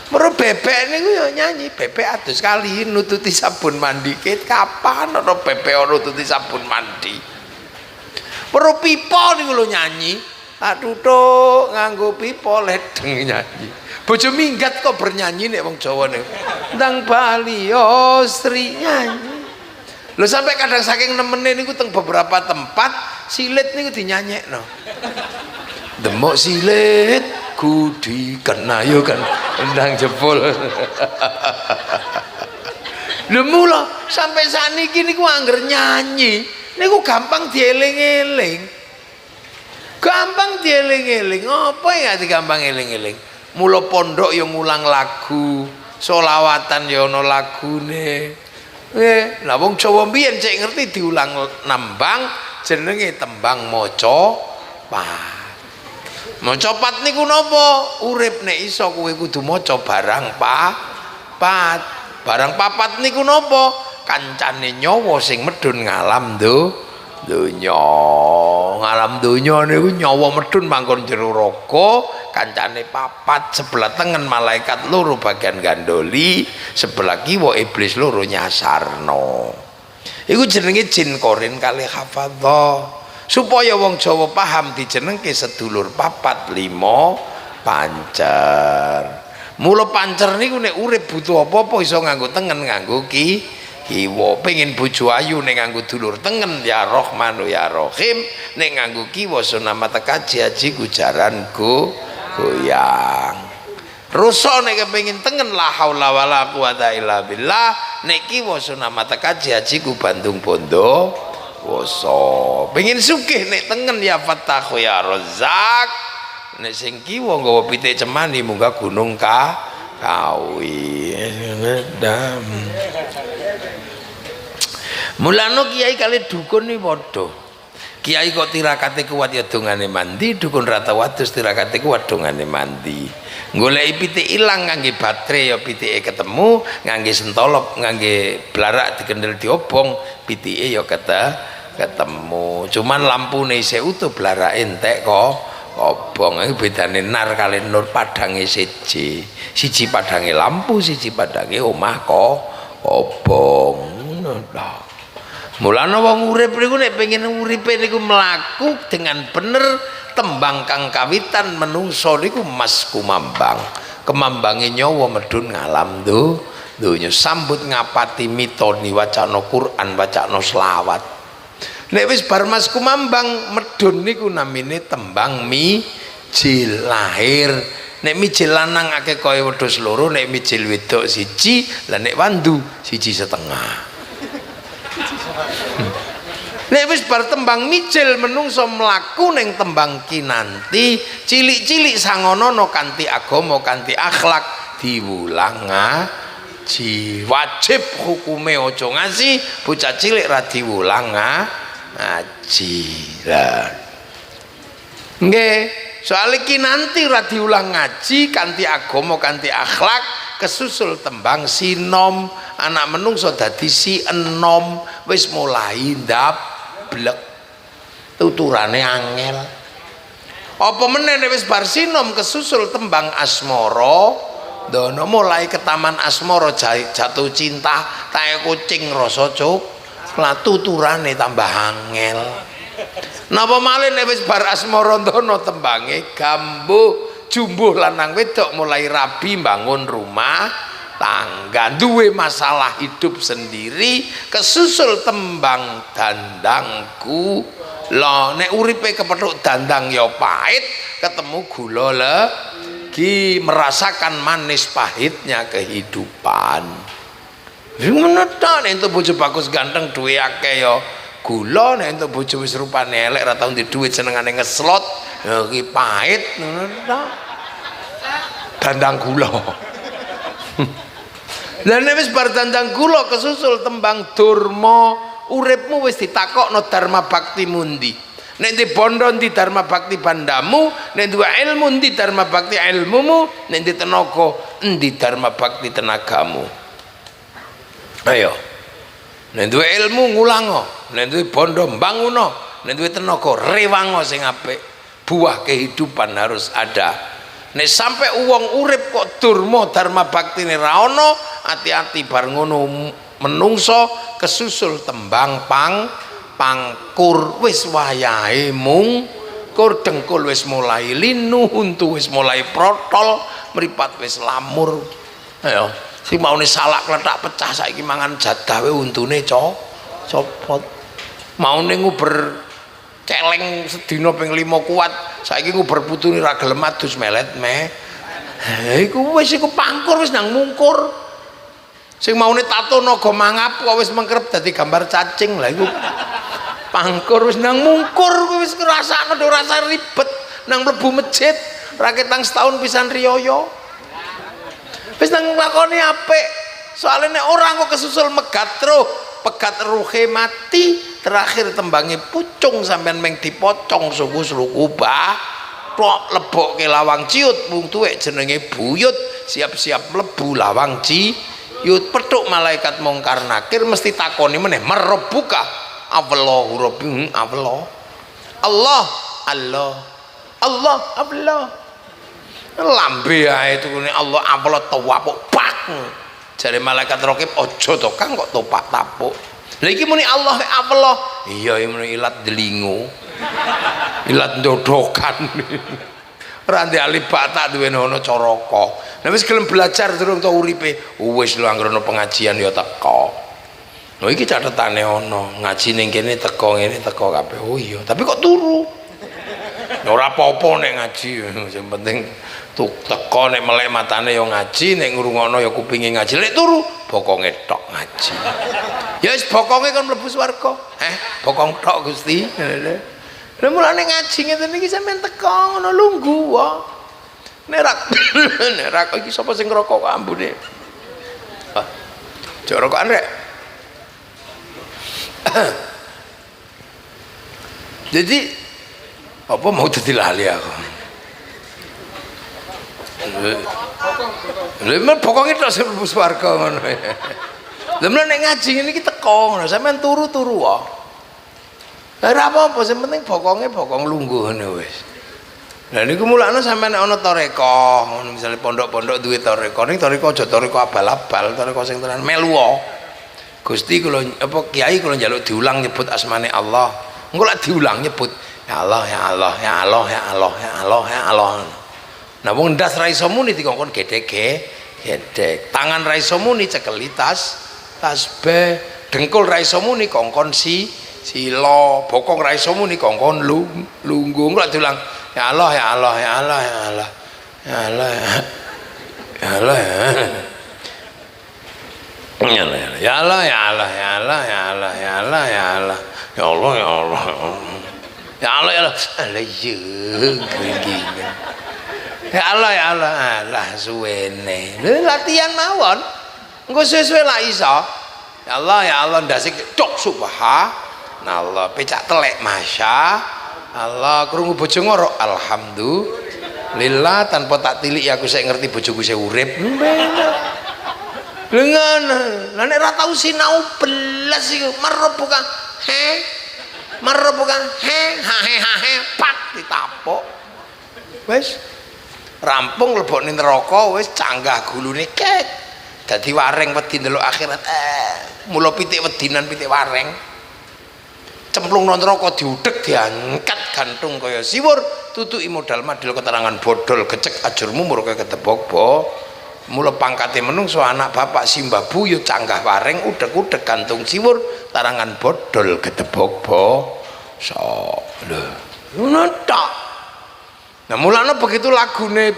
Mero bebek niku ya nyanyi, bebek adus kali nututi sabun mandi. Ket kapan ana bebek nututi sabun mandi? Mero pipa niku lho nyanyi. Tak tutuk nganggo pipa ledeng nyanyi. Bojo minggat kok bernyanyi nek wong Jawa niku. Ndang Bali Sri nyanyi. Lho sampai kadang saking nemene niku teng beberapa tempat silit niku dinyanyekno. Demok silit kudi kena yo kan ndang jebol. Lho mula sampai saniki niku angger nyanyi niku gampang dieling-eling. Gampang dieling-eling. Apa ya digampang eling-eling? Mula pondok yang ngulang lagu, solawatan ya ana lagune. Nggih, lah wong Jawa mbiyen cek ngerti diulang nambang jenenge tembang maca pat. Maca pat niku napa? Urip nek iso kowe kudu maca barang pat. Barang papat niku napa? Kancane nyawa sing medun ngalam donya. Ngalam donya niku nyawa medun manggon jero raga, kancane papat, sebelah tengen malaikat loro bagian gandoli, sebelah kiwa iblis loro nyasarno. Iku jenenge jin korin kali hafadzah. Supaya wong Jawa paham dijenengke sedulur papat limo pancer. Mula pancer niku nek urip butuh apa-apa iso nganggo tengen nganggo kiwa. Pengen bojo ayu nek nganggo dulur tengen ya Rahmanu ya Rahim, nek nganggo kiwa sunamata kaji haji gujaran goyang. Rusak nek kepengin tengen la haula wala quwata illa billah, nek kiwa sunamata kaji haji ku Bandung Bondo woso. Pengen sugih nek tengen ya Fattahu ya Razzaq, nek sing kiwa nggawa pitik cemani munggah gunung Kawi. Mulane kiai kali dukun iki padha. Kiai kok tirakate kuat ya dongane mandi, dukun rata wadus tirakate kuat dongane mandi. Goleki pitik ilang ngangge baterai ya pitike ketemu, ngangge sentolop, ngangge blarak dikendel diobong, pitike ya ketemu. Cuman lampune isih utuh blarake entek kok obong. Iki bedane nar kali nur padange siji. Siji padange lampu, siji padange omah kok obong. Ngono ta. Mulane wong urip niku nek pengen uripe niku mlaku dengan bener tembang kang kawitan menungso niku mas kumambang. Kemambange nyawa medun ngalam donya sambut ngapati mitoni wacana Quran wacana selawat. Nek wis bar mas kumambang medun niku namine tembang mijil lahir. Nek mijil lanang akeh kaya wedhus loro, nek mijil wedok siji, lah nek wandu siji setengah. Nek wis bar tembang mijil menungso mlaku ning tembang kinanti, cilik-cilik sangonono kanthi agama, kanthi akhlak diwulang ngaji. Wajib hukume aja ngaji, bocah cilik ra diwulang ngaji. Lah. Nggih, soal kinanti ra diulang ngaji kanthi agama, kanthi akhlak kesusul tembang sinom, anak menungso dadi si enom, wis mulai ndap blek tuturane angel. Apa meneh wis bar sinom kesusul tembang asmara, dono mulai ke taman asmara jatuh cinta, tae kucing rasa cuk, lah tuturane tambah angel. Napa malih nek wis bar asmara dono tembange gambuh jumbuh lanang wedok mulai rabi bangun rumah tangga, duwe masalah hidup sendiri kesusul tembang dandangku. Lah nek uripe kepethuk dandang ya pahit, ketemu gula legi, merasakan manis pahitnya kehidupan. Menetan entuk bojo bagus ganteng duwe akeh ya gula, nek entuk bojo wis rupane elek ra tau ndek duit senengane ngeslot ya iki pahit ngono ta. Dandang gula. Lah nek wis bar dandang gula kesusul tembang durma, uripmu wis ditakokno dharma bakti mundi. Nek di bondo di dharma bakti bandamu, nek duwe ilmu di dharma bakti ilmumu, nek di tenaga endi dharma bakti tenagamu. Ayo. Nek duwe ilmu ngulango, nek duwe bondo mbanguno, nek duwe tenaga rewango sing apik. Buah kehidupan harus ada. Nek sampai uang urip kok durma dharma baktine ra ono, hati-hati bar ngono menungso kesusul tembang pangkur, wis wayahe mungkur, dengkul wis mulai linu, untu wis mulai protol, mripat wis lamur. Ayo, sing maune salak kletak pecah saiki mangan jadah we untune copot. Maune nguber celeng sedina ping 5 kuat, saiki nguber putune ra gelem adus melet meh. Iku wis iku pangkur wis nang mungkur. Sing maune tato naga mangap kok wis mengkerep dadi gambar cacing. Lah iku pangkur wis nang mungkur, wis ngrasakno rasa ribet nang mlebu masjid, ra ketang setahun pisan riyaya. Wis nang nglakoni apik. Soale nek ora kok kesusul megat roh, pegat ruhe mati, terakhir tembangi pucung sampean meng dipocong suku sluku plok lebokke lawang ciut, wong tuwek jenenge buyut, siap-siap mlebu lawang ciut. Petuk malaikat mungkar nakir mesti takoni meneh, merebuka Allahu rabbi Allah Allah Allah Allah Allah lambe ae tukune Allah Allah tawapuk pak. Jare malaikat raqib aja to Kang kok topak tapuk. Lha iki muni Allah Allah. Iya muni ilat delingo. Ilat ndodokan. Ora ndek ali batak duwe ono caraka. Nek wis gelem belajar durung to uripe, wis lho anggrono pengajian ya teko. Lho iki catetane ono, ngaji ning kene teko ngene teko kabeh. Oh iya, tapi kok turu. Ora apa-apa nek ngaji, sing penting teko nek melek matane ya ngaji, nek ngrungokno ya kupinge ngaji. Lek turu bokonge tok ngaji. Ya wis bokonge kon mlebu swarga. Bokong tok Gusti. Lha mulane ngaji ngeten iki sampean teko ngono lungguh wae. Nek ra iki sapa sing ngrokok kok ambune. Jek rokokan rek. Jadi apa mau dadi lali aku. Lha pokoke tok sing mlebu swarga ngono. Lha nek ngaji ngene iki teko ngono, sampean turu-turu wae. Lah ora apa-apa, sing penting bokonge bokong lungguh ngene wis. Lah niku mulane sampean nek ana toreko, ngono misale pondok-pondok duwe toreko, ning toreko aja toreko abal-abal, toreko sing tenan melu wae. Gusti kula apa kiai kula njaluk diulang nyebut asmane Allah. Engko lak diulang nyebut ya Allah ya Allah ya Allah ya Allah ya Allah ya Allah. Nah wong ndas ra iso muni dikongkon gedhe. Tangan ra iso muni cekeli tasbih, dengkul ra iso muni kongkon sila, bokong ra iso muni kongkon lungguh. Engko lak diulang ya Allah ya Allah ya Allah ya Allah ya Allah ya Allah ya Allah ya Allah ya Allah ya Allah ya Allah ya Allah ya Allah Ya Allah, ya Allah, ya Allah. Ya Allah, ya Allah. Alah gini. Ya Allah, ya Allah. Alah suwene. Lha latihan mawon. Engko suwe-suwe lak iso. Ya Allah, ya Allah ndasik cok subhanallah. Pecak telek masya Allah. Krungu bojo ngoro alhamdulillah tanpa tak tilik ya aku sik ngerti bojoku sik urip. Lha ngono. Lah nek ora tau sinau belas iku merep bukan. Merep bukan. Pak ditapuk. Wis rampung lebokne neraka wis canggah gulune kek. Dadi wareng wedi ndelok akhirat. Mula pitik wedinan pitik wareng. Cemplung nang neraka diudhek diangkat gantung kaya siwur tutuki modal madil keterangan bodol gecek ajurmu mur kaya ketebok bo. Mula pangkate menungso anak bapak simbabu yo canggah wareng udek-udek gantung siwur tarangan bodol ketebok bo. So lho. Ngono tok. Nah mulane begitu lagune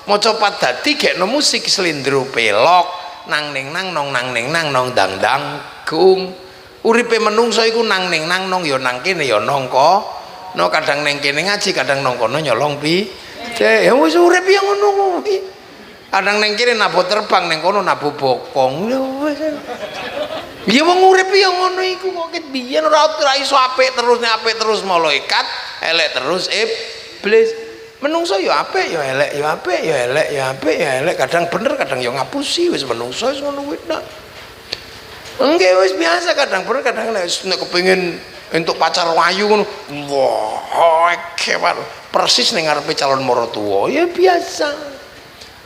maca padati gekno musik slendro pelok nang ning nang nong nang ning nang nong dang dang gung. Uripe menungso iku nang ning nang nong ya nang kene ya nangka. No kadang ning kene ngaji kadang nang kono nyolong pi. Ya wis urip ya ngono kuwi. Kadang ning kene nabuh terbang ning kono nabuh bokong. Lho wis. Ya wong urip ya ngono iku kok ket biyen ora iso apik terus malaikat, elek terus iblis. Menungso ya apik ya elek ya apik ya elek ya apik ya elek kadang bener kadang ya ngapusi wis menungso wis ngono kuwi tok. Enggak wis biasa kadang bener kadang nek kepengin entuk pacar wayu ngono. Wah, kebar persis ning ngarepe calon maratuwa. Ya biasa.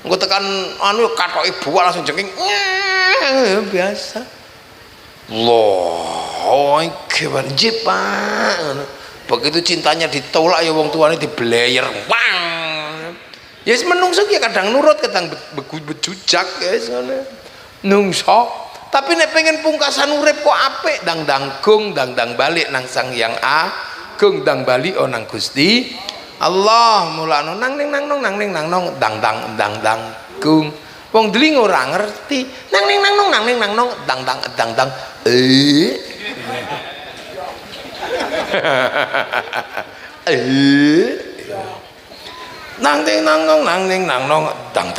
Engko tekan anu katoke buak langsung jengking. Ya biasa. Wah, kebar jepak. Begitu cintanya ditolak ya wong tuane dibleyer. Wang. Ya wis menungso ki kadang nurut kadang bejujak ya wis ngono. Nungso tapi nek pengen pungkasan urip kok apik dang gung dang balik nang Sang Hyang Agung dang bali nang Gusti Allah mulane nang ning nang nong dang gung wong deling ora ngerti nang ning nang nong dang nang ning nang nong dang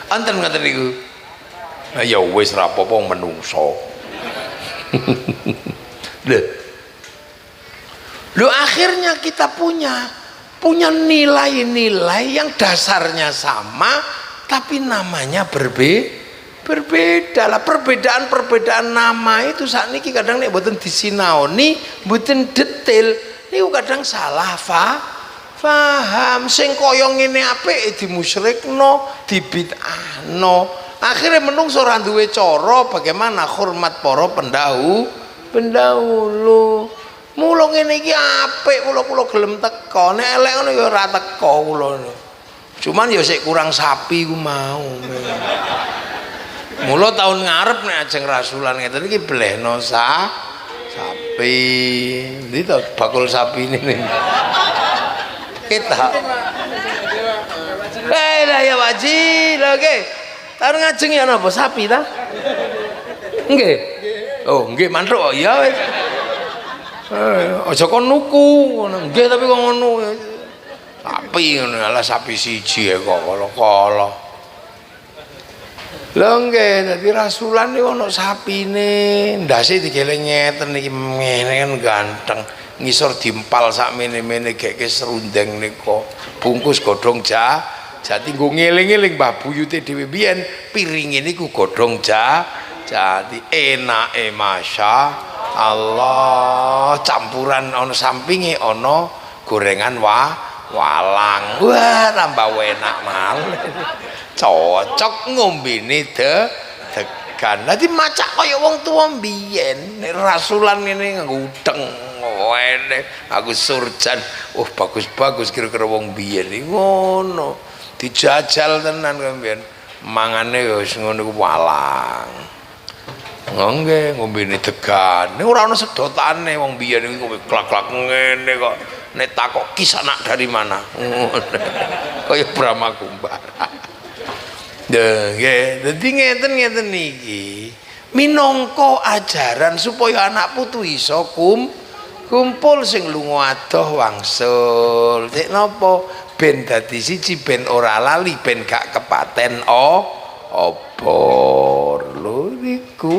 anten ngaten niku. Ya wis ra apa-apa menungso. Lho akhirnya kita punya nilai-nilai yang dasarnya sama tapi namanya berbeda lah. Perbedaan nama itu saat ini kadang nek mboten disinaoni mboten detail niku kadang salah paham sing kaya ngene apik dimusyrikno dibid'ahno akhirnya menungso ora duwe cara bagaimana hormat para pendahulu mula ngene iki apik kula gelem teko nek elek ngono ya ora teko kula cuman ya sik kurang sapi ku mau mula tahun ngarep nek ajeng rasulan ngeten iki blehno sapi ndi to bakul sapi ini kita lah ya wajib oke tahun ngajeng ya napa sapi ta nggih oh nggih mantuk ya wis aja kon nuku ngono nggih tapi kok ngono sapi ngono ala sapi siji kok kala lho nggih dadi rasulan iki ana sapine ndase digeleng ngeten iki ngene kan ganteng ngisor diempal sak mene-mene geke serundeng nika bungkus godhong jati nggo ngeling-eling Mbah Buyute dhewe biyen piringe niku godhong jati enake masya Allah campuran ana sampinge ana gorengan walang wah tambah enak malih cocok ngombene degan dadi macak kaya wong tuwa biyen nek rasulan ngene nganggo udeng wene aku surjan bagus kira-kira wong biyen iki ngono dijajal tenan kowe biyen mangane ya wis ngono ku walang nggih ngombene degan ning ora ana sedotane wong biyen iki kowe klak-klak ngene kok nek takok kisah anak dari mana kaya Brahma Kumbara Nggih, dadi ngeten niki. Minangka ajaran supaya anak putu iso kumpul sing lunga adoh wangsul. Nek napa ben dadi siji ben ora lali ben gak kepaten obor. Lho niku.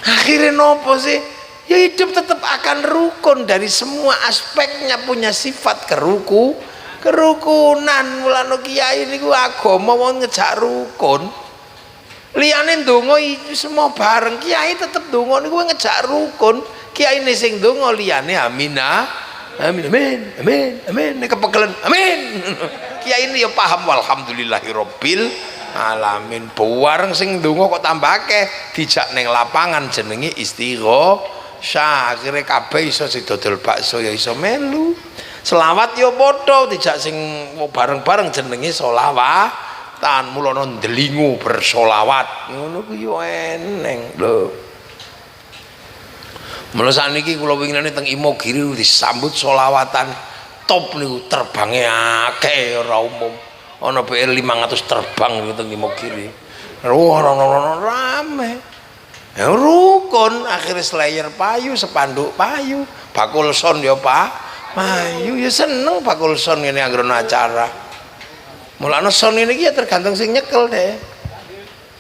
Akhirnya nopo sih? Ya hidup tetap akan rukun dari semua aspeknya, punya sifat kerukunan. Mulane kiai niku agama wong ngejak rukun. Liyane ndonga semua bareng, kiai tetep ndonga niku ngejak rukun. Kiai ne sing ndonga liyane amin nek kepegelen amin. Kiai ini ya paham walhamdulillahirabbil alamin. Bareng sing ndonga kok tambah akeh dijak ning lapangan jenenge istighosyah. Akhire kabeh iso didodol bakso ya iso melu. Selawat ya padha dijak sing bareng-bareng jenenge sholawatan. Mulana ndelingu bersolawat ngono ku yo eneng lho. Mula saniki kula winginane teng Imogiri disambut sholawatan top niku, terbange akeh ora umum. Ana PR 500 terbang niku teng Imogiri. Rame. Ya rukun, akhirnya slayer payu, sepanduk payu, bakul son ya Pak payu, ya seneng bakul son ini anggaran acara. Mulane son ini ya tergantung sing nyekel deh.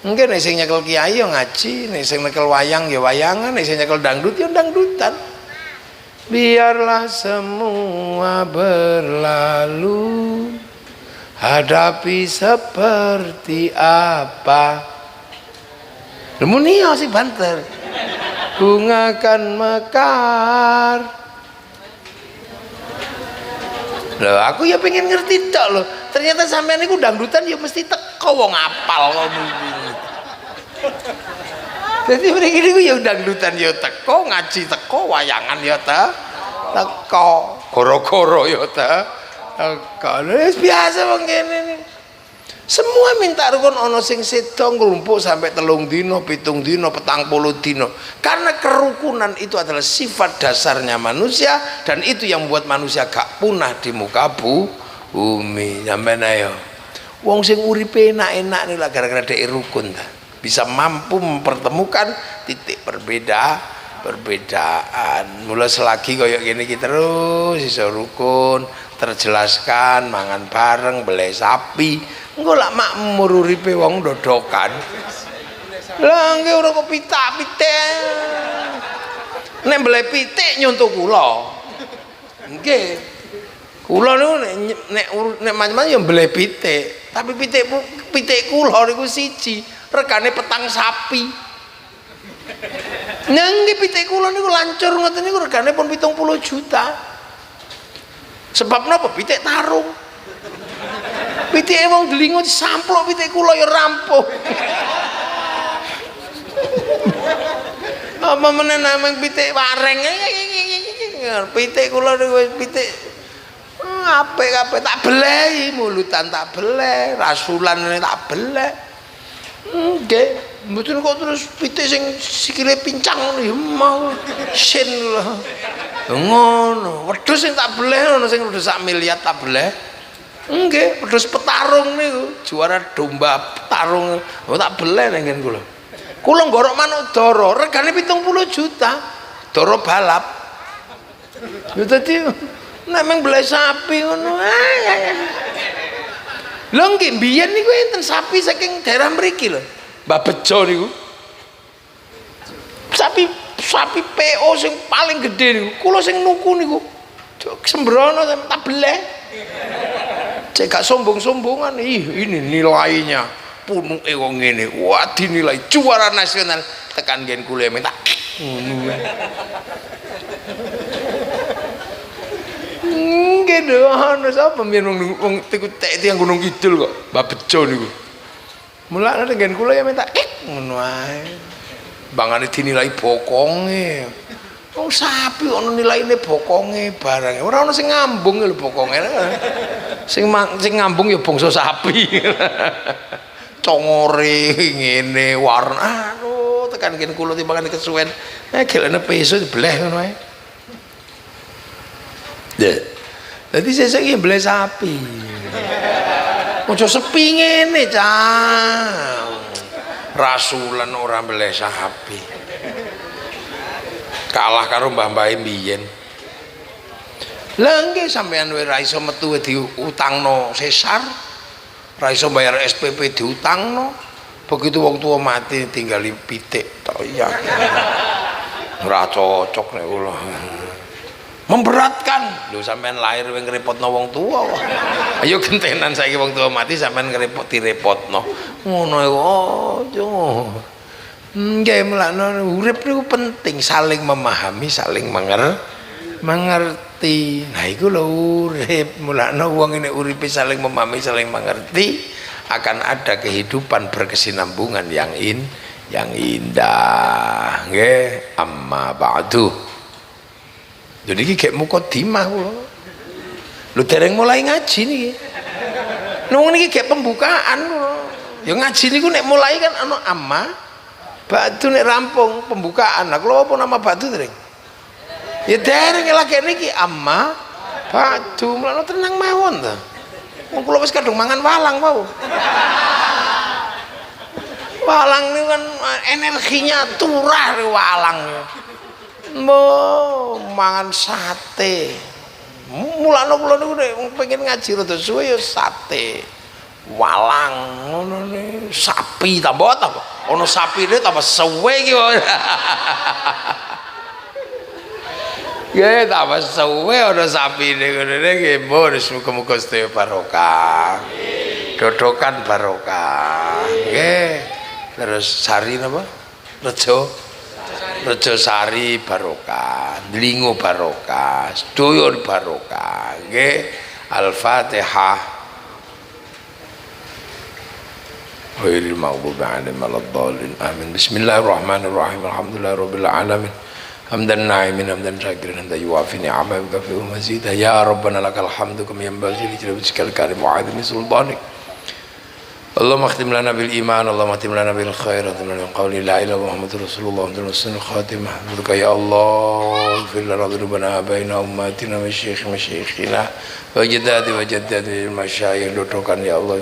Mungkin nek sing nyekel kiai ya ngaji, nek sing nyekel wayang ya wayangan, nek sing nyekel dangdut ya dangdutan. Biarlah semua berlalu, hadapi seperti apa. Lemunia sih banter. Bunga kan mekar. Loh, aku ya pengen ngerti tok loh. Ternyata sampean niku dangdutan ya mesti teko wong apal ngono iki. Dadi mriki niku ya dangdutan ya teko, ngaji teko, wayangan ya teko, goro-goro ya teko. Wis biasa wong kene niku. Semua minta rukun, ono sing sedo nglumpuk sampai 3 dino, 7 dino, 40 dino. Karena kerukunan itu adalah sifat dasarnya manusia dan itu yang membuat manusia gak punah di muka bumi. Sampeyan ayo. Wong sing uripe enak-enak nih lah gara-gara dhek rukun ta. Bisa mampu mempertemukan titik perbedaan. Mula selagi koyo ngene iki terus iso rukun, terjelaskan, mangan bareng, beli sapi. Engko lak makmur uripe wong dodokan. Lah nggih ora kok pitak-pitik. Nek mbeleh pitik nyontoh kula. Nggih. Kula niku nek macam-macam ya mbeleh pitik, tapi pitik kula niku siji, regane petang sapi. Nangge pitik kula niku lancur ngoten niku regane pun 70 juta. Sebab napa? Pitik tarung. Pitike wong delingo disamplok pitik kula ya rampung. Apa meneh namung pitik wareng. Pitik kula niku wis pitik apik kabeh tak belehi, mulutan tak beleh, rasulan tak beleh. Nggih, mboten kok terus pitik sing sikile pincang ngono ya mau sin lho. Ngono, wedhus sing tak beleh ono sing wedhus sak miliar tak beleh. Nggih, wedhus petarung niku, juara domba petarung. Oh tak beleh nang ngene kula. Kula ngorok manuk dara, regane 70 juta. Dara balap. Ya dadi nek meng beleh sapi ngono. Lho nggih mbiyen niku enten sapi saking daerah mriki lho. Mbah Bejo niku. Sapi PO sing paling gede niku, kula sing nuku niku. Sembrono tak beleh. Cek gak sombong-sombongan, ini nilainya punuke wong ngene. Wah, dinilai juara nasional tekan gen kula minta ngono. Nggih ana sapa mbiyen wong tek tiyang Gunung Kidul kok, Mbah Bejo niku. Mulane gen kula ya minta ngono ae. Bangane dinilai bokonge. Wong sapi ana nilaine bokonge barang. Ora ana sing ngambung lho bokonge. Sing ngambung ya bangsa sapi. Congore ngene warna aduh tekan kene kula timbangane kesuwen. Gelene peso dibleh ngono ae. Dadi sesuk iki bleh sapi. Ojo sepi ngene, Cah. Rasulan ora mbeleh sapi. Kalah karo mbah-mbah mbiyen. Lah nggih sampean wis ra iso metu diutangno sesar, ra iso bayar SPP diutangno. Begitu wong tua mati tinggal pitik tok iya. Ora cocok nek kula. Memberatkan. Lho sampean lahir wing ngrepotno wong tua. Ayo gentenan saiki wong tua mati sampean direpotno. Ngono iku aja. Nggih mulane urip niku penting saling memahami, saling mengerti. Nah iku lho urip. Mulane wong ini uripe saling memahami, saling mengerti, akan ada kehidupan berkesinambungan yang indah. Nggih, amma ba'du. Jadi iki gek mukadimah kula. Lho dereng mulai ngaji niki. Nung niki gek pembukaan kula. Ya ngaji niku nek mulai kan ana amma ba'du nek rampung pembukaan. Nah kula apa nama ba'du dereng? Ya dereng lagi niki amma ba'du mulane tenang mawon ta. Wong kula wis kadung mangan walang wau. Walang niku kan energinya turah walang. Mangan sate. Mulane kula niku nek pengen ngaji rada suwe ya sate. Walang ngono ne, sapi tambah apa? Ono sapine tambah suwe iki. Ya tambah suwe ono sapine ngono nggih. Muga-muga sedaya barokah. Dodokan barokah. Nggih. Terus sari napa? Rejo sari barokah, Dlingo barokah, sedaya barokah. Nggih. Al-Fatihah. Ghairil maghdubi 'alaihim waladdallin. Amin. Bismillahirrahmanirrahim. Alhamdulillahirabbil alamin. Hamdan na'imin hamdan syakirin hamdan yuwafi ni'amahu wa yukafi'u mazidah. Ya Rabbana lakal hamdu kama yanbaghi li jalali wajhikal karim wa 'azimi sultanik. Allahumma khtim lana bil iman, Allahumma khtim lana bil khair, khtim lana bil qawli la ilaha illallah Muhammadur Rasulullah wa sunnah khatimah. Bidzika ya Allah, ighfir lana dhunubana baina ummatina wa masyayikhina wa jaddati masyayikh dodokan ya Allah,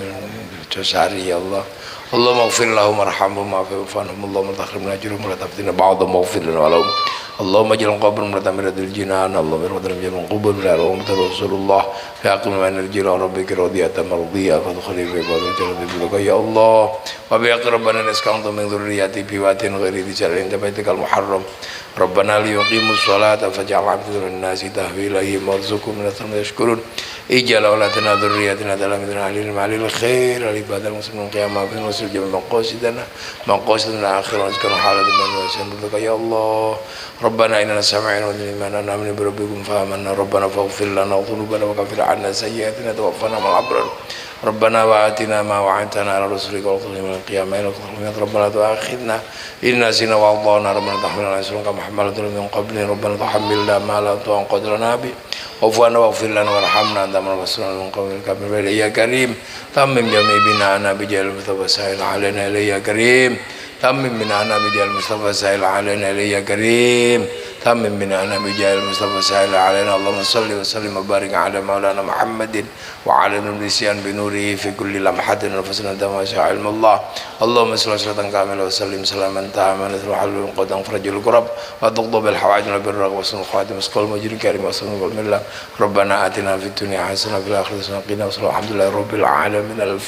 dosari ya Allah. Allahumma ighfir lahum warhamhum wa'fu anhum, Allahumma takhrim lana jurum wa la taftina ba'dhum waghfir lana wa lahum. Allahumma ij'al qabrahum mutamirratil jinan, Allahumma irhamhum ij'al qubur la Rasulullah faqim man irjila rabbika radiyatan mardiyah fadkhuli fi ibadil jannati ya Allah wa bi aqrabana naskantu min dhurriyyati bi watin ghairi dijalin tabaitikal muharram Rabbana liyuqimus sholata faj'al 'afwan nasi tahwilahi marzuqhum min ath-thamani yashkurun ij'al awlatina dhurriyyatina dalamina alil malil khair alibadal muslimin qiyamah bin wasil jami' maqasidana akhiran azkar halat man wasan ya Allah Rabbana inna sami'na wa inna na'minu bi rabbikum fahamanna Rabbana faghfir lana dhunubana wa kaffir 'anna sayyi'atina tawaffana ma'al abrar Rabbana wa atina ma wa'adtana ala rusulika wa qina min qiyamina Rabbana tu'akhidna in nasina wa akhtana Rabbana tahmilna isran kama hamalna min qabli Rabbana tahammilna ma la tu'anqid lana bi wa'fu 'anna waghfir lana warhamna anta rasuluna min qawmil kafirin ya karim tammim jami' bina'ana bi jalil mustafa sa'il 'alaina ya karim تمم بنانا بجاه المصطفى سائل علينا يا كريم تمم بنانا بجاه المصطفى سائل علينا اللهم صل وسلم وبارك على مولانا محمد وعلى النسيان بنوره في كل لمحة ونفس ما شاء علم الله اللهم صل صلاة كاملة وسلم سلاما تاما نثر حل قد فرج الكرب وتقضى بالحوائج بالرغب وسن الخواتم مسقل مجر كريم وسن بالله ربنا آتنا في الدنيا حسنة في الآخرة حسنة وقنا الحمد لله رب العالمين.